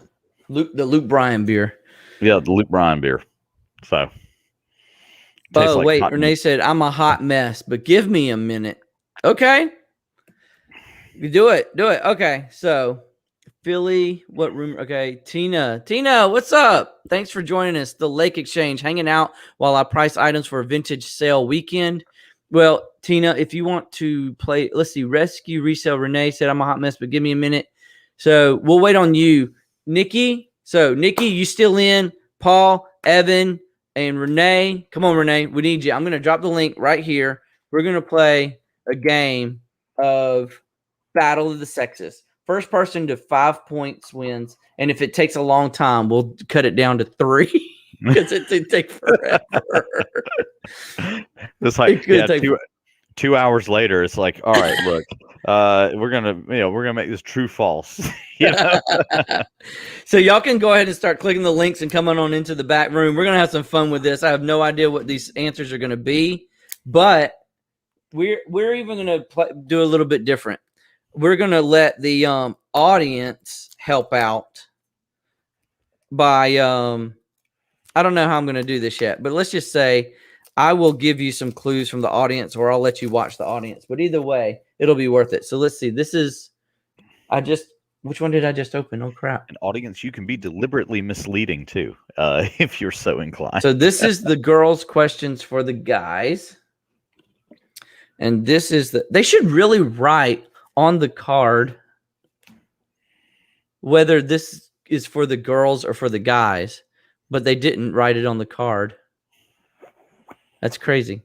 The Luke Bryan beer. Yeah, the Luke Bryan beer. So, oh, like wait, Renee said, I'm a hot mess, but give me a minute. Okay. Do it. Okay. So, Philly, what room? Okay. Tina, what's up? Thanks for joining us. The Lake Exchange, hanging out while I price items for a vintage sale weekend. Well, Tina, if you want to play, let's see, Rescue Resale. Renee said, I'm a hot mess, but give me a minute. So, we'll wait on you. Nikki. So, Nikki, you still in? Paul, Evan, and Renee. Come on, Renee. We need you. I'm going to drop the link right here. We're going to play a game of Battle of the Sexes. First person to 5 points wins. And if it takes a long time, we'll cut it down to 3 because it takes forever. It's like two hours later. It's like, all right, look, we're gonna make this true false. You know? So y'all can go ahead and start clicking the links and coming on into the back room. We're gonna have some fun with this. I have no idea what these answers are gonna be, but we're even gonna do a little bit different. We're gonna let the audience help out by I don't know how I'm gonna do this yet, but let's just say I will give you some clues from the audience, or I'll let you watch the audience. But either way, it'll be worth it. So let's see. This is which one did I just open? Oh, crap. An audience, you can be deliberately misleading, too, if you're so inclined. So this is the girls' questions for the guys. And this is they should really write on the card whether this is for the girls or for the guys. But they didn't write it on the card. That's crazy.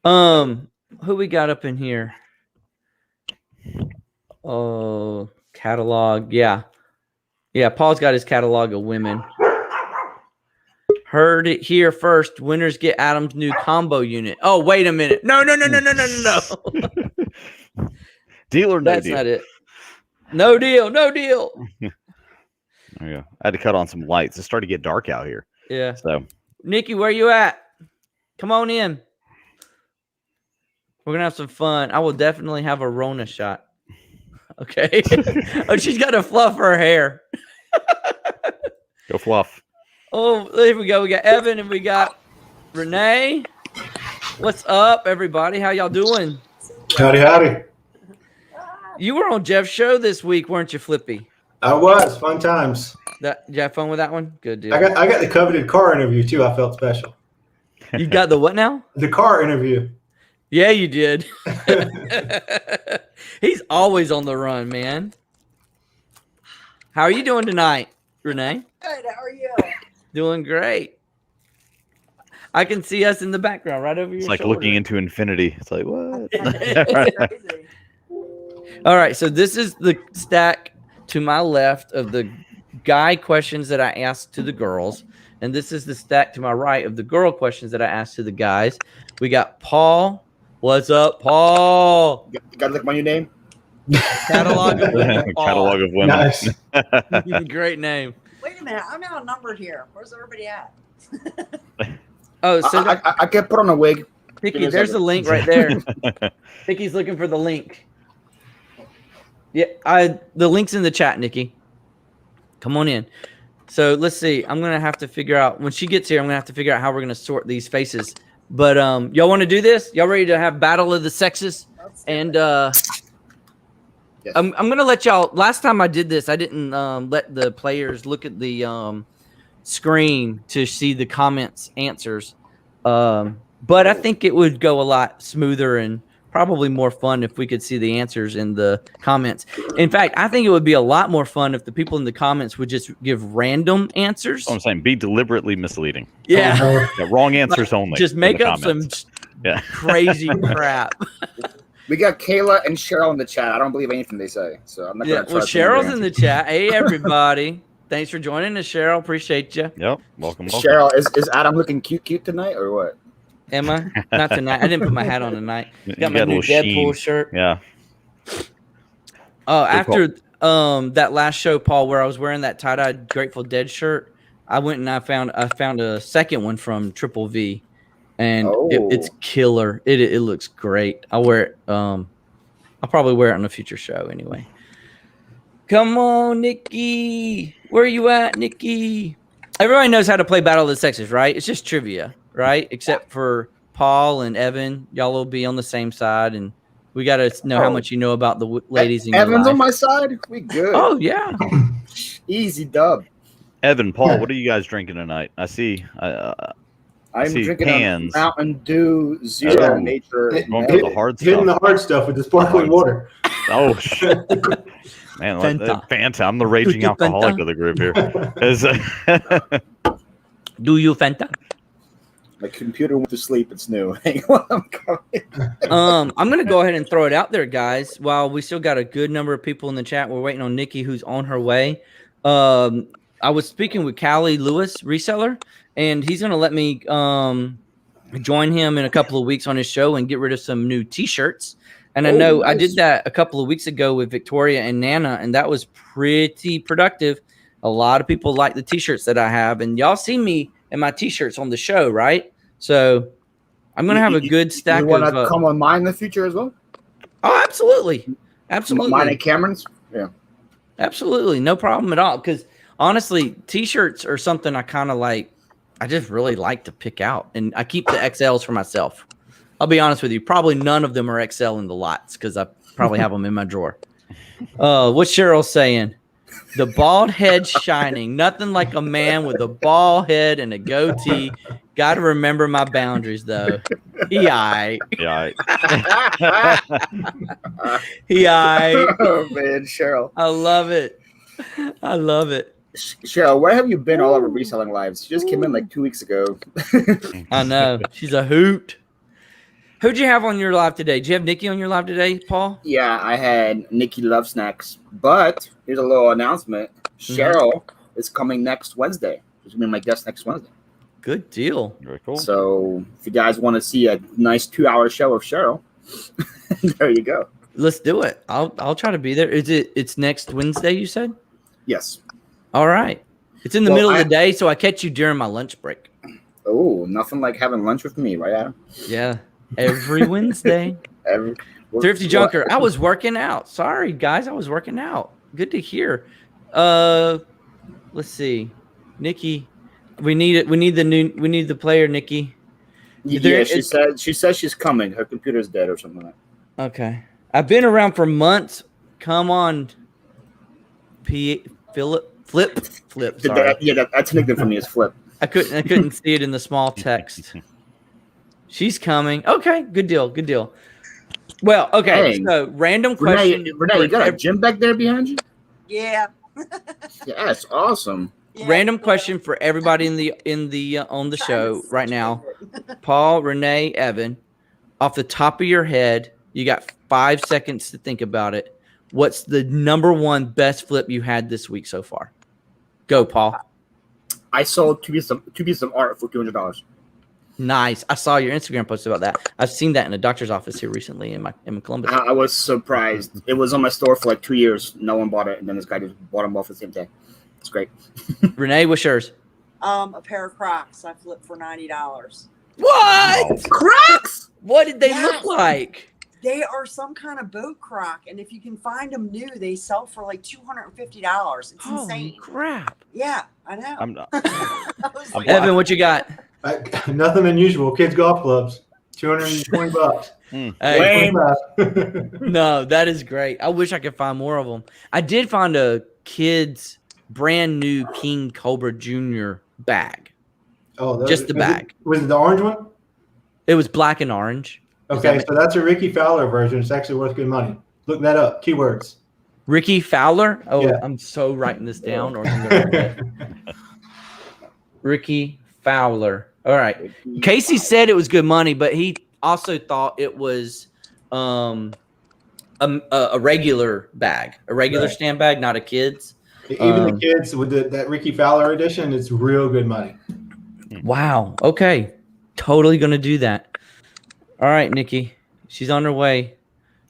Who we got up in here? Oh, catalog. Yeah. Paul's got his catalog of women. Heard it here first. Winners get Adam's new combo unit. Oh, wait a minute. No. Deal or no That's deal? That's not it. No deal. There you go. I had to cut on some lights. It started to get dark out here. Yeah. So, Nikki, where you at? Come on in. We're gonna have some fun. I will definitely have a Rona shot. Okay. Oh, she's got to fluff her hair. Go fluff. Oh, there we go. We got Evan and we got Renee. What's up, everybody? How y'all doing? Howdy. You were on Jeff's show this week, weren't you, Flippy? I was. Fun times. Did you have fun with that one? Good deal. I got the coveted car interview, too. I felt special. You got the what now? The car interview. Yeah, you did. He's always on the run, man. How are you doing tonight, Renee? Good. How are you? Doing great. I can see us in the background right over your shoulder. It's like looking into infinity. It's like, what? All right, so this is the stack to my left of the guy questions that I asked to the girls. And this is the stack to my right of the girl questions that I asked to the guys. We got Paul. What's up, Paul? You got to look my new name? Catalog of women. Catalog of women. Nice. Great name. Wait a minute. I'm outnumbered here. Where's everybody at? Oh, so I can't put on a wig. Nikki, there's the link right there. Nikki's looking for the link. Yeah, the link's in the chat, Nikki. Come on in. So let's see. I'm gonna have to figure out when she gets here. I'm gonna have to figure out how we're gonna sort these faces. But y'all want to do this? Y'all ready to have Battle of the Sexes? And Yes. I'm gonna let y'all. Last time I did this, I didn't let the players look at the screen to see the comments answers. But I think it would go a lot smoother and probably more fun if we could see the answers in the comments. In fact, I think it would be a lot more fun if the people in the comments would just give random answers. I'm saying be deliberately misleading. Yeah. Yeah, wrong answers only. Just make up some Yeah. crazy crap. We got Kayla and Cheryl in the chat. I don't believe anything they say, so I'm not Yeah. gonna Well, trust Cheryl's their in the answers. chat. Hey, everybody. Thanks for joining us, Cheryl. Appreciate you. Yep. Welcome. Cheryl, is Adam looking cute tonight or what? Am I? Not tonight. I didn't put my hat on tonight. You Got my got a new little Deadpool sheen. shirt. Yeah. After that last show, Paul, where I was wearing that tie-dye Grateful Dead shirt, I went and I found a second one from Triple V, and it's killer. It looks great. I'll wear it. I'll probably wear it on a future show anyway. Come on, Nikki. Where are you at, Nikki? Everybody knows how to play Battle of the Sexes, right? It's just trivia, right? Except for Paul and Evan. Y'all will be on the same side, and we got to know how much you know about the ladies in your Evan's life. on my side. We good. Oh, yeah. Easy dub. Evan, Paul, what are you guys drinking tonight? I see. I'm see drinking cans. a Mountain Dew Zero Nature. Going for the hard Hitting stuff. the hard stuff with the sparkling water. Oh, shit. Man, Fanta. I'm the raging alcoholic of the group here. Do you Fanta? My computer went to sleep. It's new. Hang on, I'm coming. I'm gonna go ahead and throw it out there, guys. While we still got a good number of people in the chat, we're waiting on Nikki, who's on her way. I was speaking with Callie Lewis, reseller, and he's gonna let me join him in a couple of weeks on his show and get rid of some new T-shirts. And I know nice. I did that a couple of weeks ago with Victoria and Nana, and that was pretty productive. A lot of people like the T-shirts that I have, and y'all see me in my T-shirts on the show, right? So I'm going to have a good stack of... You want to come on mine in the future as well? Oh, absolutely. Absolutely. Mine and Cameron's? Yeah. Absolutely. No problem at all. Because honestly, T-shirts are something I kind of like. I just really like to pick out, and I keep the XLs for myself. I'll be honest with you. Probably none of them are XL in the lots because I probably have them in my drawer. What's Cheryl saying? The bald head shining. Nothing like a man with a bald head and a goatee. Got to remember my boundaries, though. He aight. Yeah. He aight. Oh, man, Cheryl. I love it. I love it. Cheryl, where have you been all over reselling lives? She just came in like 2 weeks ago. I know. She's a hoot. Who'd you have on your live today? Did you have Nikki on your live today, Paul? Yeah, I had Nikki Love Snacks. But here's a little announcement. Cheryl is coming next Wednesday. She's going to be my guest next Wednesday. Good deal. Very cool. So if you guys want to see a nice 2-hour show of Cheryl, there you go. Let's do it. I'll try to be there. It's next Wednesday, you said? Yes. All right. It's in the middle of the day, so I catch you during my lunch break. Oh, nothing like having lunch with me, right, Adam? Yeah. Every Wednesday. Thrifty Junker. I was working out. Sorry, guys. I was working out. Good to hear. Let's see. Nikki. We need it. We need the player, Nikki. Yeah, she says she's coming. Her computer's dead or something like that. Okay. I've been around for months. Come on. Flip. Sorry. Yeah, that's a nickname for me is Flip. I couldn't see it in the small text. She's coming. Okay, good deal. Well, okay. Hey, so random question. Renee, you got a gym back there behind you? Yeah. Yeah, it's awesome. Yeah, random question for everybody in the on the show right now. Paul, Renee, Evan, off the top of your head, you got 5 seconds to think about it. What's the number one best flip you had this week so far? Go, Paul. I sold two pieces of art for $200. Nice. I saw your Instagram post about that. I've seen that in a doctor's office here recently in Columbus. I was surprised. It was on my store for like 2 years. No one bought it, and then this guy just bought them both at the same day. It's great. Renee, what's yours? A pair of Crocs I flipped for $90. What? Crocs? What did they look like? They are some kind of boat croc, and if you can find them new, they sell for like $250. It's Holy insane. Crap! Yeah, I know. I'm not. Evan, what you got? Nothing unusual. Kids golf clubs. $220. Hey, $25. no, that is great. I wish I could find more of them. I did find a kid's brand new King Cobra Jr. bag. Oh, Just the bag. Was it the orange one? It was black and orange. Okay, so that's a Ricky Fowler version. It's actually worth good money. Look that up. Keywords. Ricky Fowler. Oh, Yeah. I'm so writing this down, or I'm gonna forget. Ricky Fowler. All right. Casey said it was good money, but he also thought it was a regular bag, a regular stand bag, not a kid's. Even the kids with that Ricky Fowler edition, it's real good money. Wow. Okay. Totally going to do that. All right, Nikki. She's on her way.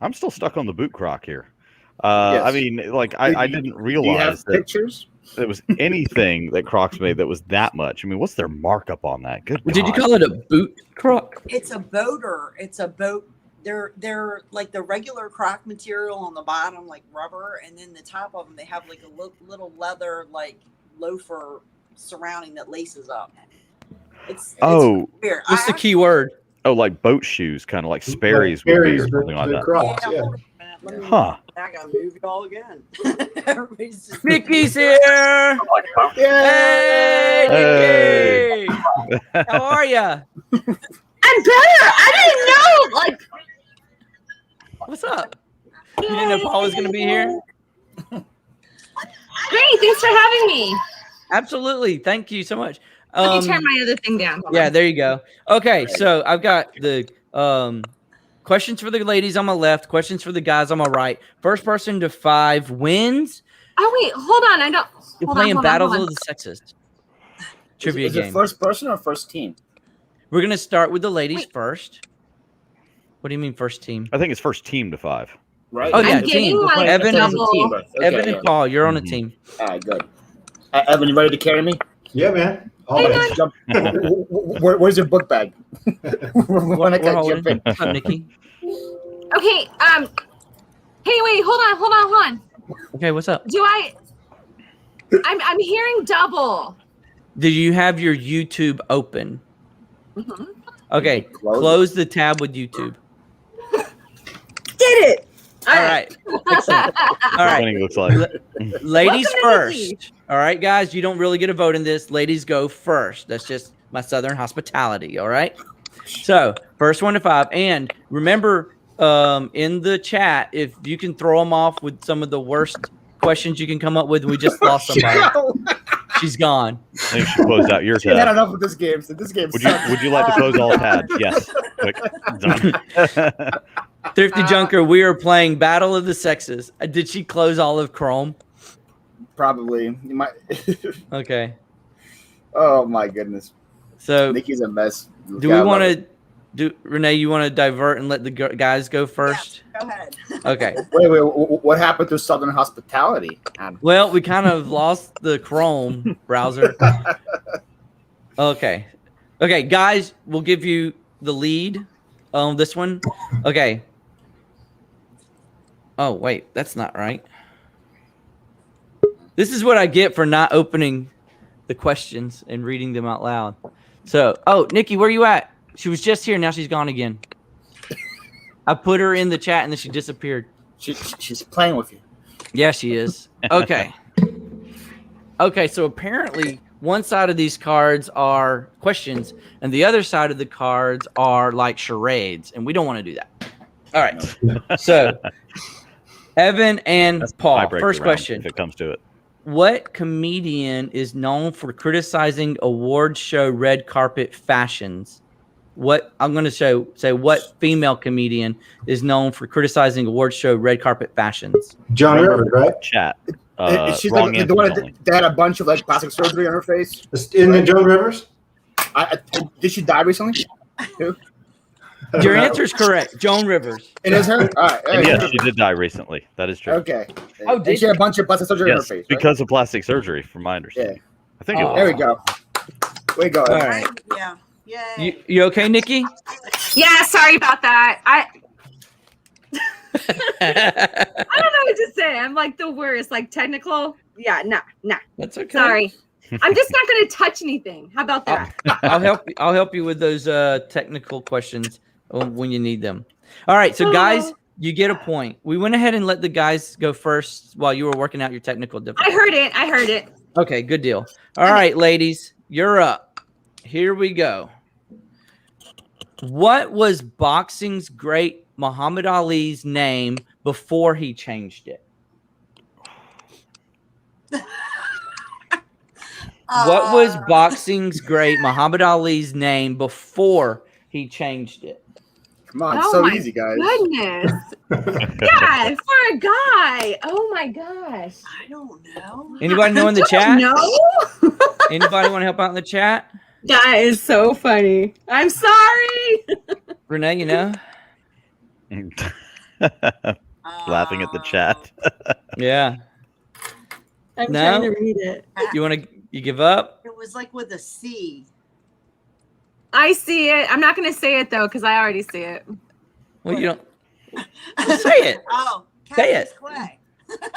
I'm still stuck on the boot croc here. I mean, like, I didn't realize that pictures? There was anything that Crocs made that was that much. I mean, what's their markup on that? Good God. Did you call it a boot croc? It's a boater. It's a boat. They're like the regular Croc material on the bottom, like rubber, and then the top of them they have like a little leather like loafer surrounding that laces up. It's weird. What's the key word? Oh, like boat shoes, kind of like Sperry's would be or something like that. Crocs, yeah. Huh. I gotta move y'all again. Everybody's just Nikki's here. Hey, Nikki. How are you? I'm better. I didn't know. Like, What's up? You didn't know Paul was going to be here? great. Thanks for having me. Absolutely. Thank you so much. Let me turn my other thing down. Hold Yeah, on. there you go. Okay, so I've got the questions for the ladies on my left, questions for the guys on my right. First person to 5 wins. Oh wait, hold on. I don't. You're hold playing on, Battles hold of on. the Sexes. Trivia Is game. it first person or first team? We're going to start with the ladies Wait. first. What do you mean first team? I think it's first team to 5. Right? Oh, yeah, I'm team. getting like Evan and double. Evan and Paul, you're on a team. All right, good. Evan, you ready to carry me? Yeah, man. Hang on. Where's your book bag? We're holding. What's up, Nikki? Okay. Hey, wait. Hold on. Okay, what's up? I'm hearing double. Do you have your YouTube open? Mhm. Okay, close the tab with YouTube. Did it. All right. Excellent. All right. Winning looks like. Ladies Welcome to Nikki. first. All right, guys, you don't really get a vote in this. Ladies go first. That's just my Southern hospitality. All right. So first one to 5. And remember, in the chat, if you can throw them off with some of the worst questions you can come up with, we just lost somebody. She's gone. I think she closed out your She had tab. enough of this game. So this game Would you like to close all tabs? Yes. Quick. Done. Thrifty Junker, we are playing Battle of the Sexes. Did she close all of Chrome? Probably. You might. Okay. Oh my goodness. So Nikki's a mess. do we want to do, Renee, you want to divert and let the guys go first? Go ahead. Okay. Wait. What happened to Southern hospitality? Well, we kind of lost the Chrome browser. Okay. Okay, guys, we'll give you the lead on this one. Okay. Oh, wait, that's not right. This is what I get for not opening the questions and reading them out loud. So, oh, Nikki, where you at? She was just here. Now she's gone again. I put her in the chat and then she disappeared. She's playing with you. Yeah, she is. Okay. Okay, so apparently one side of these cards are questions and the other side of the cards are like charades, and we don't want to do that. All right. So, Evan and That's Paul, tiebreaker first round, question. if it comes to it. What comedian is known for criticizing award show red carpet fashions? What I'm going to say what female comedian is known for criticizing award show red carpet fashions? John Rivers, right? Chat. She's Wrong like the answers one only. that had a bunch of like plastic surgery on her face. Isn't it Joan Rivers? Did she die recently? Your answer is correct. Joan Rivers. It is her. All right. And yes, she did die recently. That is true. Okay. Oh, And did she had a bunch of plastic surgery on her Yes, face. Right? because of plastic surgery, from my understanding. I think it was. There we go. Way to go. All right. Yeah. Yay. You okay, Nikki? Yeah, sorry about that. I don't know what to say. I'm like the worst. Like technical. Yeah, nah. That's okay. Sorry. I'm just not going to touch anything. How about that? I'll help you with those technical questions. when you need them. All right, so guys, you get a point. We went ahead and let the guys go first while you were working out your technical difficulties. I heard it. Okay, good deal. All right, ladies, you're up. Here we go. What was boxing's great Muhammad Ali's name before he changed it? What was boxing's great Muhammad Ali's name before he changed it? Come on, it's so easy, guys. Goodness. God, for a guy. Oh my gosh. I don't know. Anybody know in the chat? No. Anybody want to help out in the chat? That is so funny. I'm sorry. Renee, you know? Laughing at the chat. Yeah. I'm No? trying to read it. You give up? It was like with a C. I see it. I'm not going to say it though because I already see it. Well, you don't. Say it. Oh, Say it. Clay.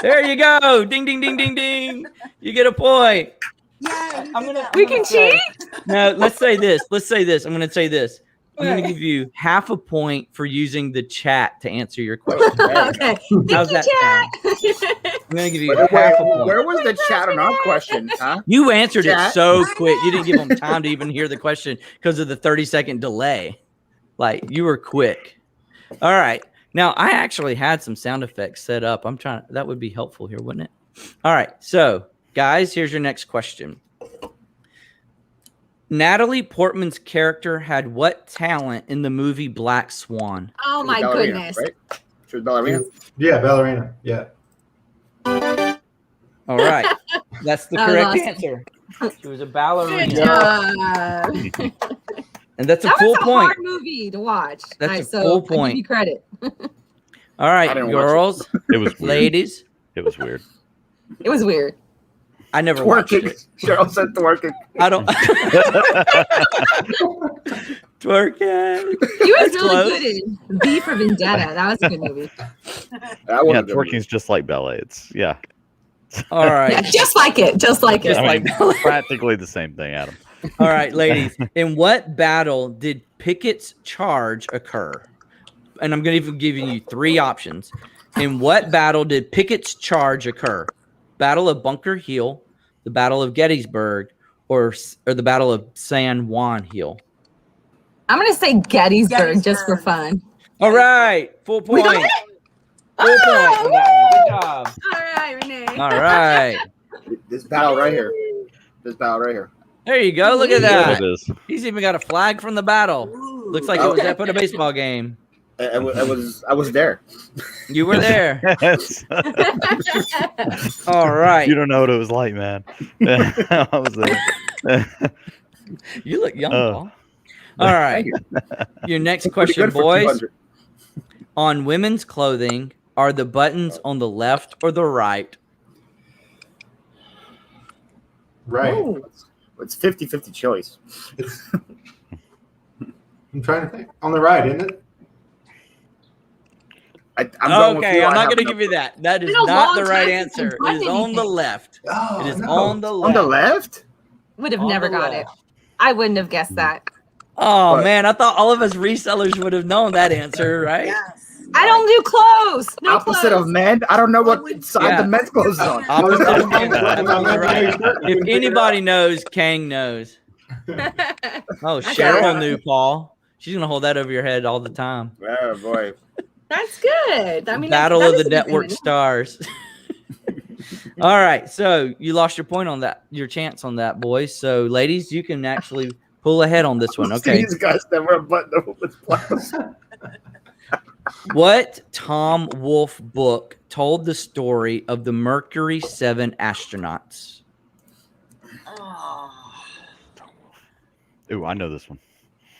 There you go. Ding, ding, ding, ding, ding. You get a point. Yeah, We can cheat? No, let's say this. I'm going to say this. I'm going to give you half a point for using the chat to answer your question. Okay. How's that sound? I'm going to give you half a point. Where was the chat on our question? Huh? You answered it Chat? so quick. You didn't give them time to even hear the question because of the 30-second delay. Like, you were quick. All right. Now, I actually had some sound effects set up. That would be helpful here, wouldn't it? All right. So, guys, here's your next question. Natalie Portman's character had what talent in the movie Black Swan? Oh my goodness. Right? She was ballerina. Yeah, ballerina. Yeah. All right. That's the That was correct awesome. answer. She was a Good ballerina. job. And that's a That full was a point. hard movie to watch. That's All a right, so full I give point. you credit. All right, I didn't watch girls, It was weird. ladies. It was weird. It was weird. I never watched Twerking. it. Cheryl said twerking. I don't. Twerking. He was That's really close. good in V for Vendetta. That was a good movie. That was Yeah, a good movie. twerking's just like ballet. It's All right. Yeah, just like it. Just like it. Just I like mean, ballet. practically the same thing, Adam. All right, ladies. In what battle did Pickett's charge occur? And I'm going to even give you 3 options. In what battle did Pickett's charge occur? Battle of Bunker Hill, the Battle of Gettysburg, or the Battle of San Juan Hill? I'm going to say Gettysburg just for fun. All right. Full point. got it? Full point. on that one. Good job. All right, Renee. All right. This battle right here. This battle right here. There you go. Look at There that. it is. He's even got a flag from the battle. Ooh. Looks like it was at a baseball game. I was there. You were there. Yes. All right. You don't know what it was like, man. I was there. You look young, Oh. Paul. All right. Your next Pretty question, good for boys. 200. On women's clothing, are the buttons on the left or the right? Right. Oh, It's 50-50 choice. I'm trying to think. On the right, isn't it? I'm going with Okay, you. I'm I not have going to no give you clue. that. That is Been a not long the right time since answer. I've It is done on the anything. left. Oh, It is no. on the On left. the left? would have On never the got it. left. I wouldn't have guessed that. Oh, But- man. I thought all of us resellers would have known that answer, right? Yes. I don't do clothes. No Opposite clothes. of men? I don't know what side Yeah. the men's clothes is on. Opposite of men. I'm not Absolutely right. sure. If anybody knows, Kang knows. Oh, Cheryl knew, Paul. She's going to hold that over your head all the time. Oh, boy. That's good. I mean, Battle that of is the a good Network thing. Stars. All right, so you lost your point on that, your chance on that, boys. So, ladies, you can actually pull ahead on this one. Okay. These guys never a button over with blouse. What Tom Wolfe book told the story of the Mercury 7 astronauts? Oh. Ooh, I know this one.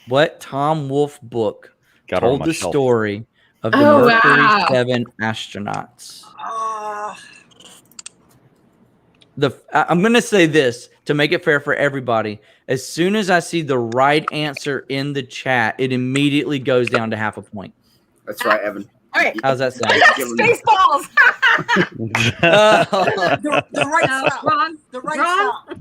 What Tom Wolfe book Got it on told my the shelf. story of the Oh, Mercury wow. 7 astronauts? Oh. I'm going to say this to make it fair for everybody. As soon as I see the right answer in the chat, it immediately goes down to half a point. That's right, Evan. All right. How's that sound? Spaceballs. Oh. The right No, stop. wrong. The right Wrong. stop.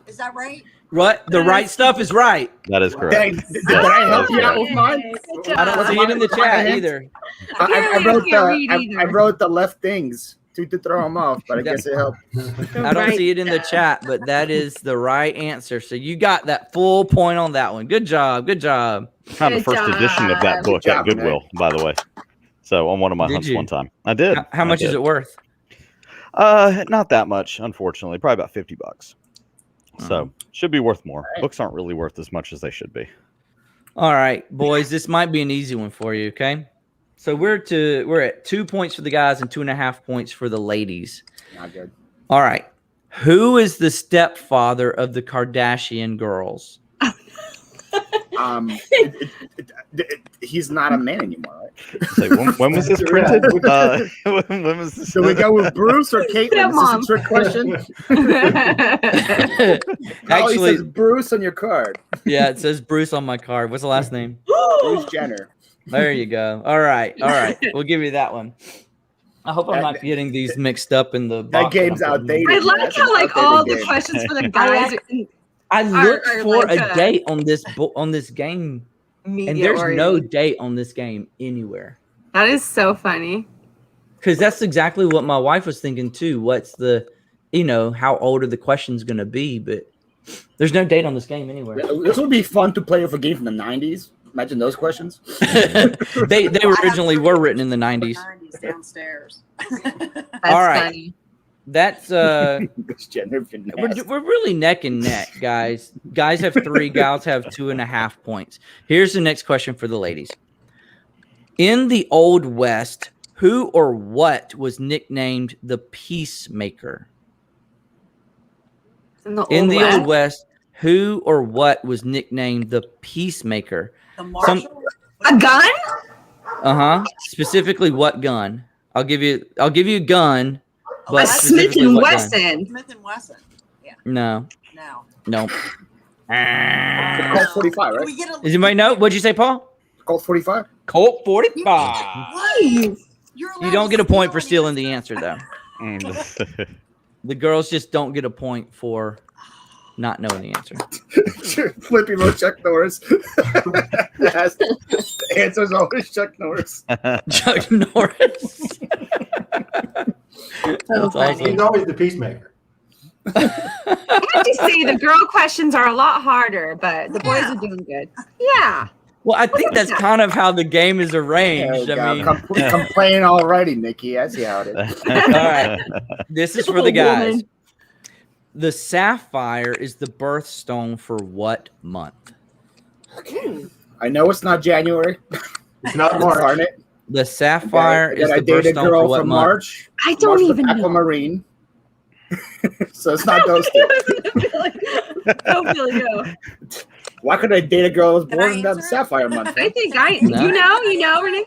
Is that right? What? The right stuff is right. That is correct. Did I help you out with mine? I don't see it in the chat either. I wrote the left things to throw them off, but I guess it helped. I don't see it in the chat, but that is the right answer. So you got that full point on that one. Good job. Good job. Found the first edition of that book at Goodwill, by the way. So on one of my hunts one time. I did. How much is it worth? Not that much, unfortunately. Probably about $50. So should be worth more. Books aren't really worth as much as they should be. All right, boys, this might be an easy one for you. Okay, so we're at 2 points for the guys and 2.5 points for the ladies. Not good. All right, who is the stepfather of the Kardashian girls? He's not a man anymore, right? Like, when was this printed? When was this? So we go with Bruce or Caitlin? Is this a trick question? Actually, it says Bruce on your card. Yeah, it says Bruce on my card. What's the last name? Bruce Jenner. There you go. All right. We'll give you that one. I hope I'm not getting these mixed up in the box. That game's outdated. I like how like all the questions for the guys. I looked for a date on this game, and there's no date on this game anywhere. That is so funny. Because that's exactly what my wife was thinking too. What's the, how old are the questions going to be? But there's no date on this game anywhere. This would be fun to play with a game from the 90s. Imagine those questions. they originally were written in the 90s. Downstairs. All right. Funny. That's we're really neck and neck, guys. Guys have 3, gals have 2.5 points. Here's the next question for the ladies. In the Old West, who or what was nicknamed the Peacemaker? In the Old West, who or what was nicknamed the Peacemaker? The Marshal? A gun? Specifically, what gun? I'll give you a gun. But Smith and Wesson. Smith and Wesson. Yeah. No. Colt 45, right? Does anybody know? What'd you say, Paul? Colt 45. Colt 45. You don't get a point for stealing the answer, though. The girls just don't get a point for not knowing the answer. Flippy little Chuck Norris. The answer's always Chuck Norris. Chuck Norris. That's awesome. He's always the peacemaker. I have to say the girl questions are a lot harder, but the boys are doing good. Yeah. Well, I think that's kind of how the game is arranged. Complain already, Nikki. I see how it is. All right. This is for the guys. The sapphire is the birthstone for what month? Okay. I know it's not January. It's not March. The sapphire is the birthstone for what month? March. I don't even know. Aquamarine. So it's not those two. Why could I date a girl who was born in the sapphire month? I think you know, Renee.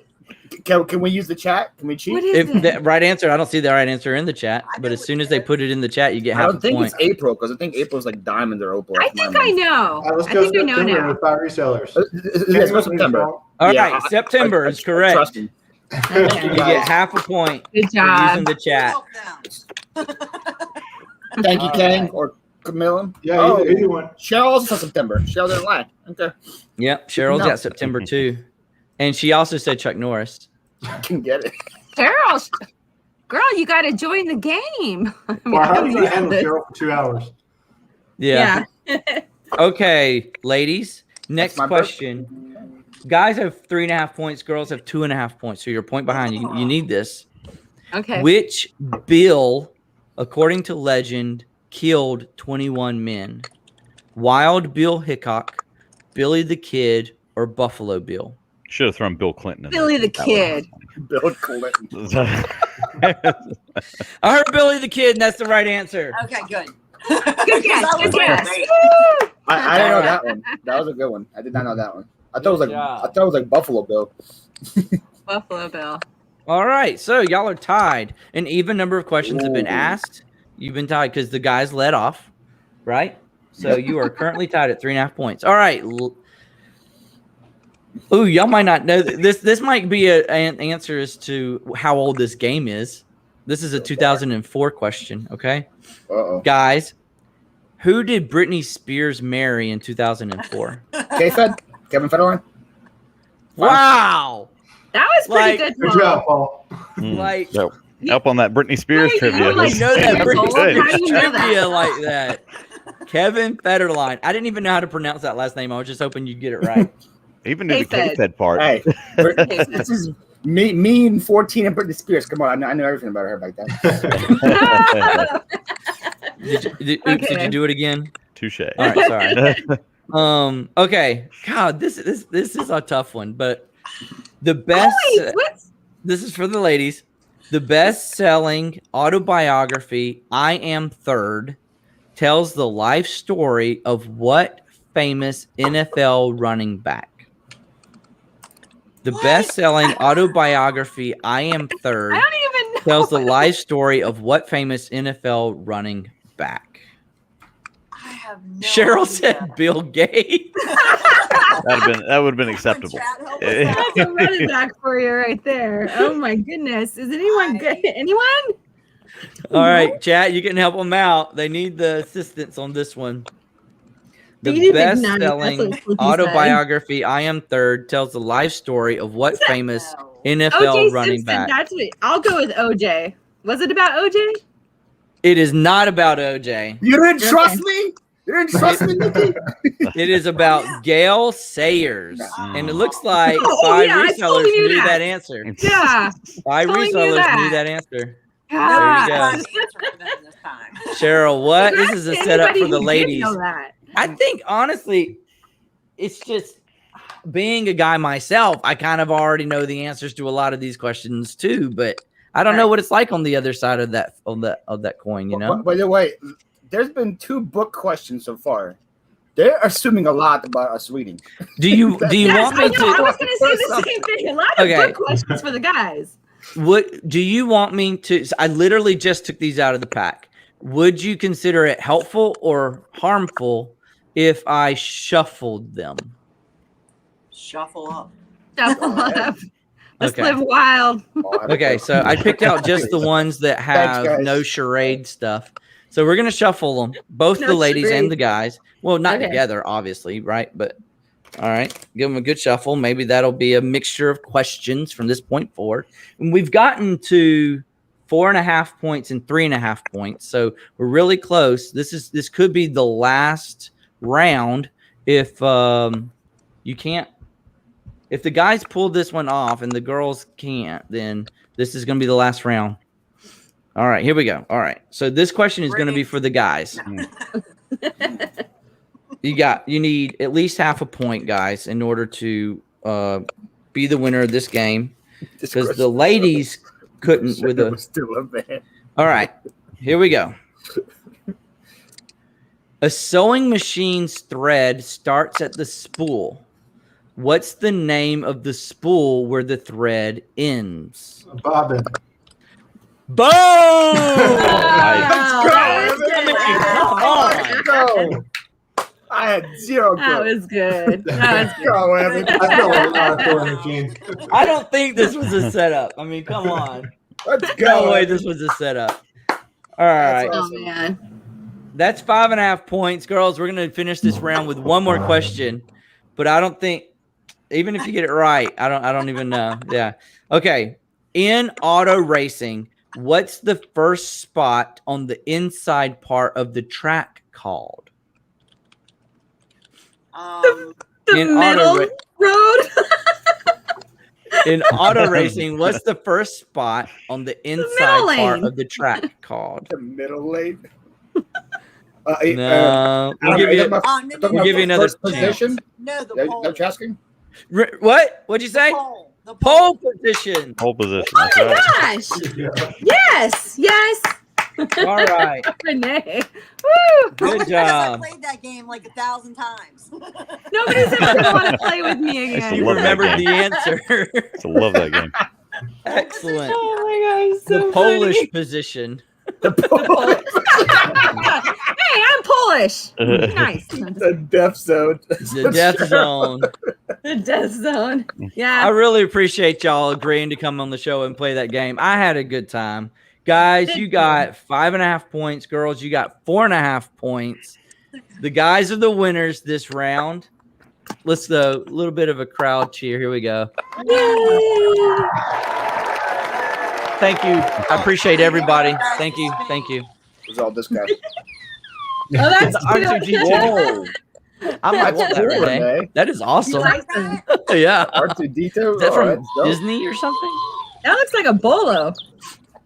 Can we use the chat? Can we cheat? If the right answer, I don't see the right answer in the chat, but as soon as they put it in the chat, you get half a point. I don't think it's April because I think April's like diamond or opal. I think I know. Let's go September now. With 5 resellers. Let's go September. All right, September is correct. You get half a point. Good job. Using the chat. Thank you, Kang or Camilla. Yeah, either one. Cheryl also said September. Cheryl didn't lie. Okay. Yep, Cheryl's got September too. And she also said Chuck Norris. I can get it. Cheryl, girl, you got to join the game. Well, how do you handle Cheryl for 2 hours? Yeah. Okay, ladies. Next question. Guys have 3.5 points. Girls have 2.5 points. So you're a point behind. You need this. Okay. Which Bill, according to legend, killed 21 men? Wild Bill Hickok, Billy the Kid, or Buffalo Bill? Should have thrown Bill Clinton in Billy the Kid. Bill Clinton. I heard Billy the Kid, and that's the right answer. Okay, good. Good guess. Good guess. I didn't know that one. That was a good one. I did not know that one. I thought it was like Buffalo Bill. Buffalo Bill. All right, so y'all are tied. An even number of questions have been asked. You've been tied because the guys led off, right? So you are currently tied at 3.5 points. All right. Ooh, y'all might not know this. This might be an answer as to how old this game is. This is a 2004 question. Okay, Uh-oh. Guys, Who did Britney Spears marry in 2004? K-Fed? Kevin Federline? Wow. That was pretty good. Good job, Paul. Like, So, help on that Britney Spears Wait, trivia. you like know that years Britney old? How do Spears you know that? trivia like that. Kevin Federline. I didn't even know how to pronounce that last name. I was just hoping you'd get it right. Even knew the K-Fed. K-Fed part. Hey, this is me and 14 and Britney Spears. Come on, I know everything about her back then. Did you do it again? Touche. All right, sorry. Okay. God, this is a tough one, but the best. This is for the ladies. The best-selling autobiography, I Am Third, tells the life story of what famous NFL running back? The best-selling autobiography, I Am Third, I don't even know. tells the life story of what famous NFL running back? I have no Cheryl idea. said Bill Gates. That would have been acceptable. Chat, help us That's out. a running back for you right there. Oh my goodness. Is anyone good? Anyone? All right, chat, you can help them out. They need the assistance on this one. The Beat it, best-selling Ignite. That's what Flippy autobiography, I Am Third, tells the life story of what famous No. NFL OJ running Simpson. back? That's what I'll go with OJ. Was it about OJ? It is not about OJ. You didn't Okay. trust me? You didn't trust me, Nikki? It is about Gail Sayers. And it looks like Oh, five yeah, I resellers totally knew knew that. that answer. Yeah. Five Totally knew resellers that. knew that answer. God. go. Find the answer for them this time. Cheryl, what? This is a setup Anybody for the who did ladies. know that. I think, honestly, it's just being a guy myself, I kind of already know the answers to a lot of these questions too, but I don't know what it's like on the other side of that coin, you know? By the way, there's been 2 book questions so far. They're assuming a lot about us reading. Do you want me I was to going to say the same thing. A lot of Okay. good questions for the guys. What do you want me to? I literally just took these out of the pack. Would you consider it helpful or harmful if I shuffled them? Shuffle up. Let's Okay. live wild. Okay, so I picked out just the ones that have guys. no charade stuff. So we're gonna shuffle them, both No the ladies charade. and the guys. Well, not Okay. together, obviously, right? But all right, give them a good shuffle. Maybe that'll be a mixture of questions from this point forward. And we've gotten to 4.5 points and 3.5 points, so we're really close. This could be the last round if you can't. If the guys pull this one off and the girls can't, then this is going to be the last round. All right, here we go. All right, so this question is going to be for the guys. You need at least half a point, guys, in order to be the winner of this game, because the ladies couldn't with the. Still a man. All right, here we go. A sewing machine's thread starts at the spool. What's the name of the spool where the thread ends? Bobbin. Boom! Let's go. I had 0 That clue. was good. That was good. Go, Evan. I know what our sewing machine. I don't think this was a setup. I mean, come on. Let's No go. way this was a setup. All right. Oh man. That's 5.5 points. Girls, we're going to finish this round with one more question. But I don't think, even if you get it right, I don't even know. Yeah. Okay. In auto racing, what's the first spot on the inside part of the track called? The In middle road. In auto racing, what's the first spot on the inside part lane. of the track called? The middle lane. No. We'll give you we'll give you another first position. No, the No, pole. no asking. what? What'd you say? The Pole position. Whole position. Oh That's my right. gosh. Yes. Yes. All right. Renee. Woo. Good Nobody has job. played that game like 1,000 times. Nobody's ever gonna want to play with me again. You love that remembered game. the answer. I love that game. Excellent. Oh my gosh. So The Polish funny. position. Hey, I'm Polish. Nice. The death zone. The death zone. The death zone. I Yeah. really appreciate y'all agreeing to come on the show and play that game. I had a good time. Guys, you got 5.5 points. Girls, you got 4.5 points. The guys are the winners this round. Let's a little bit of a crowd cheer. Here we go. Yay! Thank you. I appreciate everybody. Thank you. Thank you. Who's all this guy? Oh, that's R2D2. Whoa. I might want that, Cool, Renee. Renee. That is awesome. Like that? Yeah. R2D2. Is that Oh, from that's dope. Disney or something? That looks like a bolo.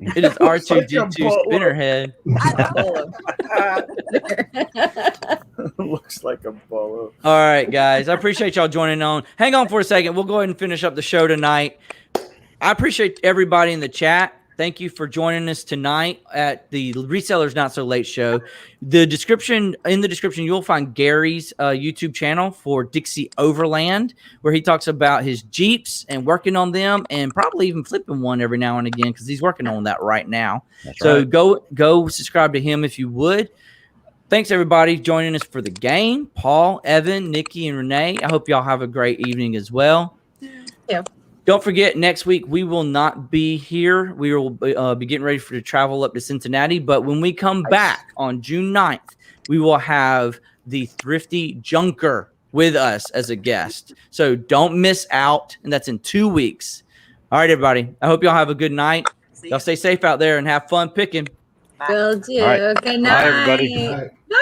It is R2D2 Spinnerhead. Looks like a bolo. All right, guys. I appreciate y'all joining on. Hang on for a second. We'll go ahead and finish up the show tonight. I appreciate everybody in the chat. Thank you for joining us tonight at the Resellers Not So Late show. In the description, you'll find Gary's YouTube channel for Dixie Overland, where he talks about his Jeeps and working on them, and probably even flipping one every now and again because he's working on that right now. That's So right. go subscribe to him if you would. Thanks everybody joining us for the game. Paul, Evan, Nikki, and Renee. I hope y'all have a great evening as well. Yeah. Don't forget, next week we will not be here. We will be getting ready to travel up to Cincinnati. But when we come back on June 9th, we will have the Thrifty Junker with us as a guest. So don't miss out. And that's in 2 weeks. All right, everybody. I hope y'all have a good night. See Y'all stay safe out there and have fun picking. Bye. Will do. All right. Good Bye, everybody. night. All right. Bye.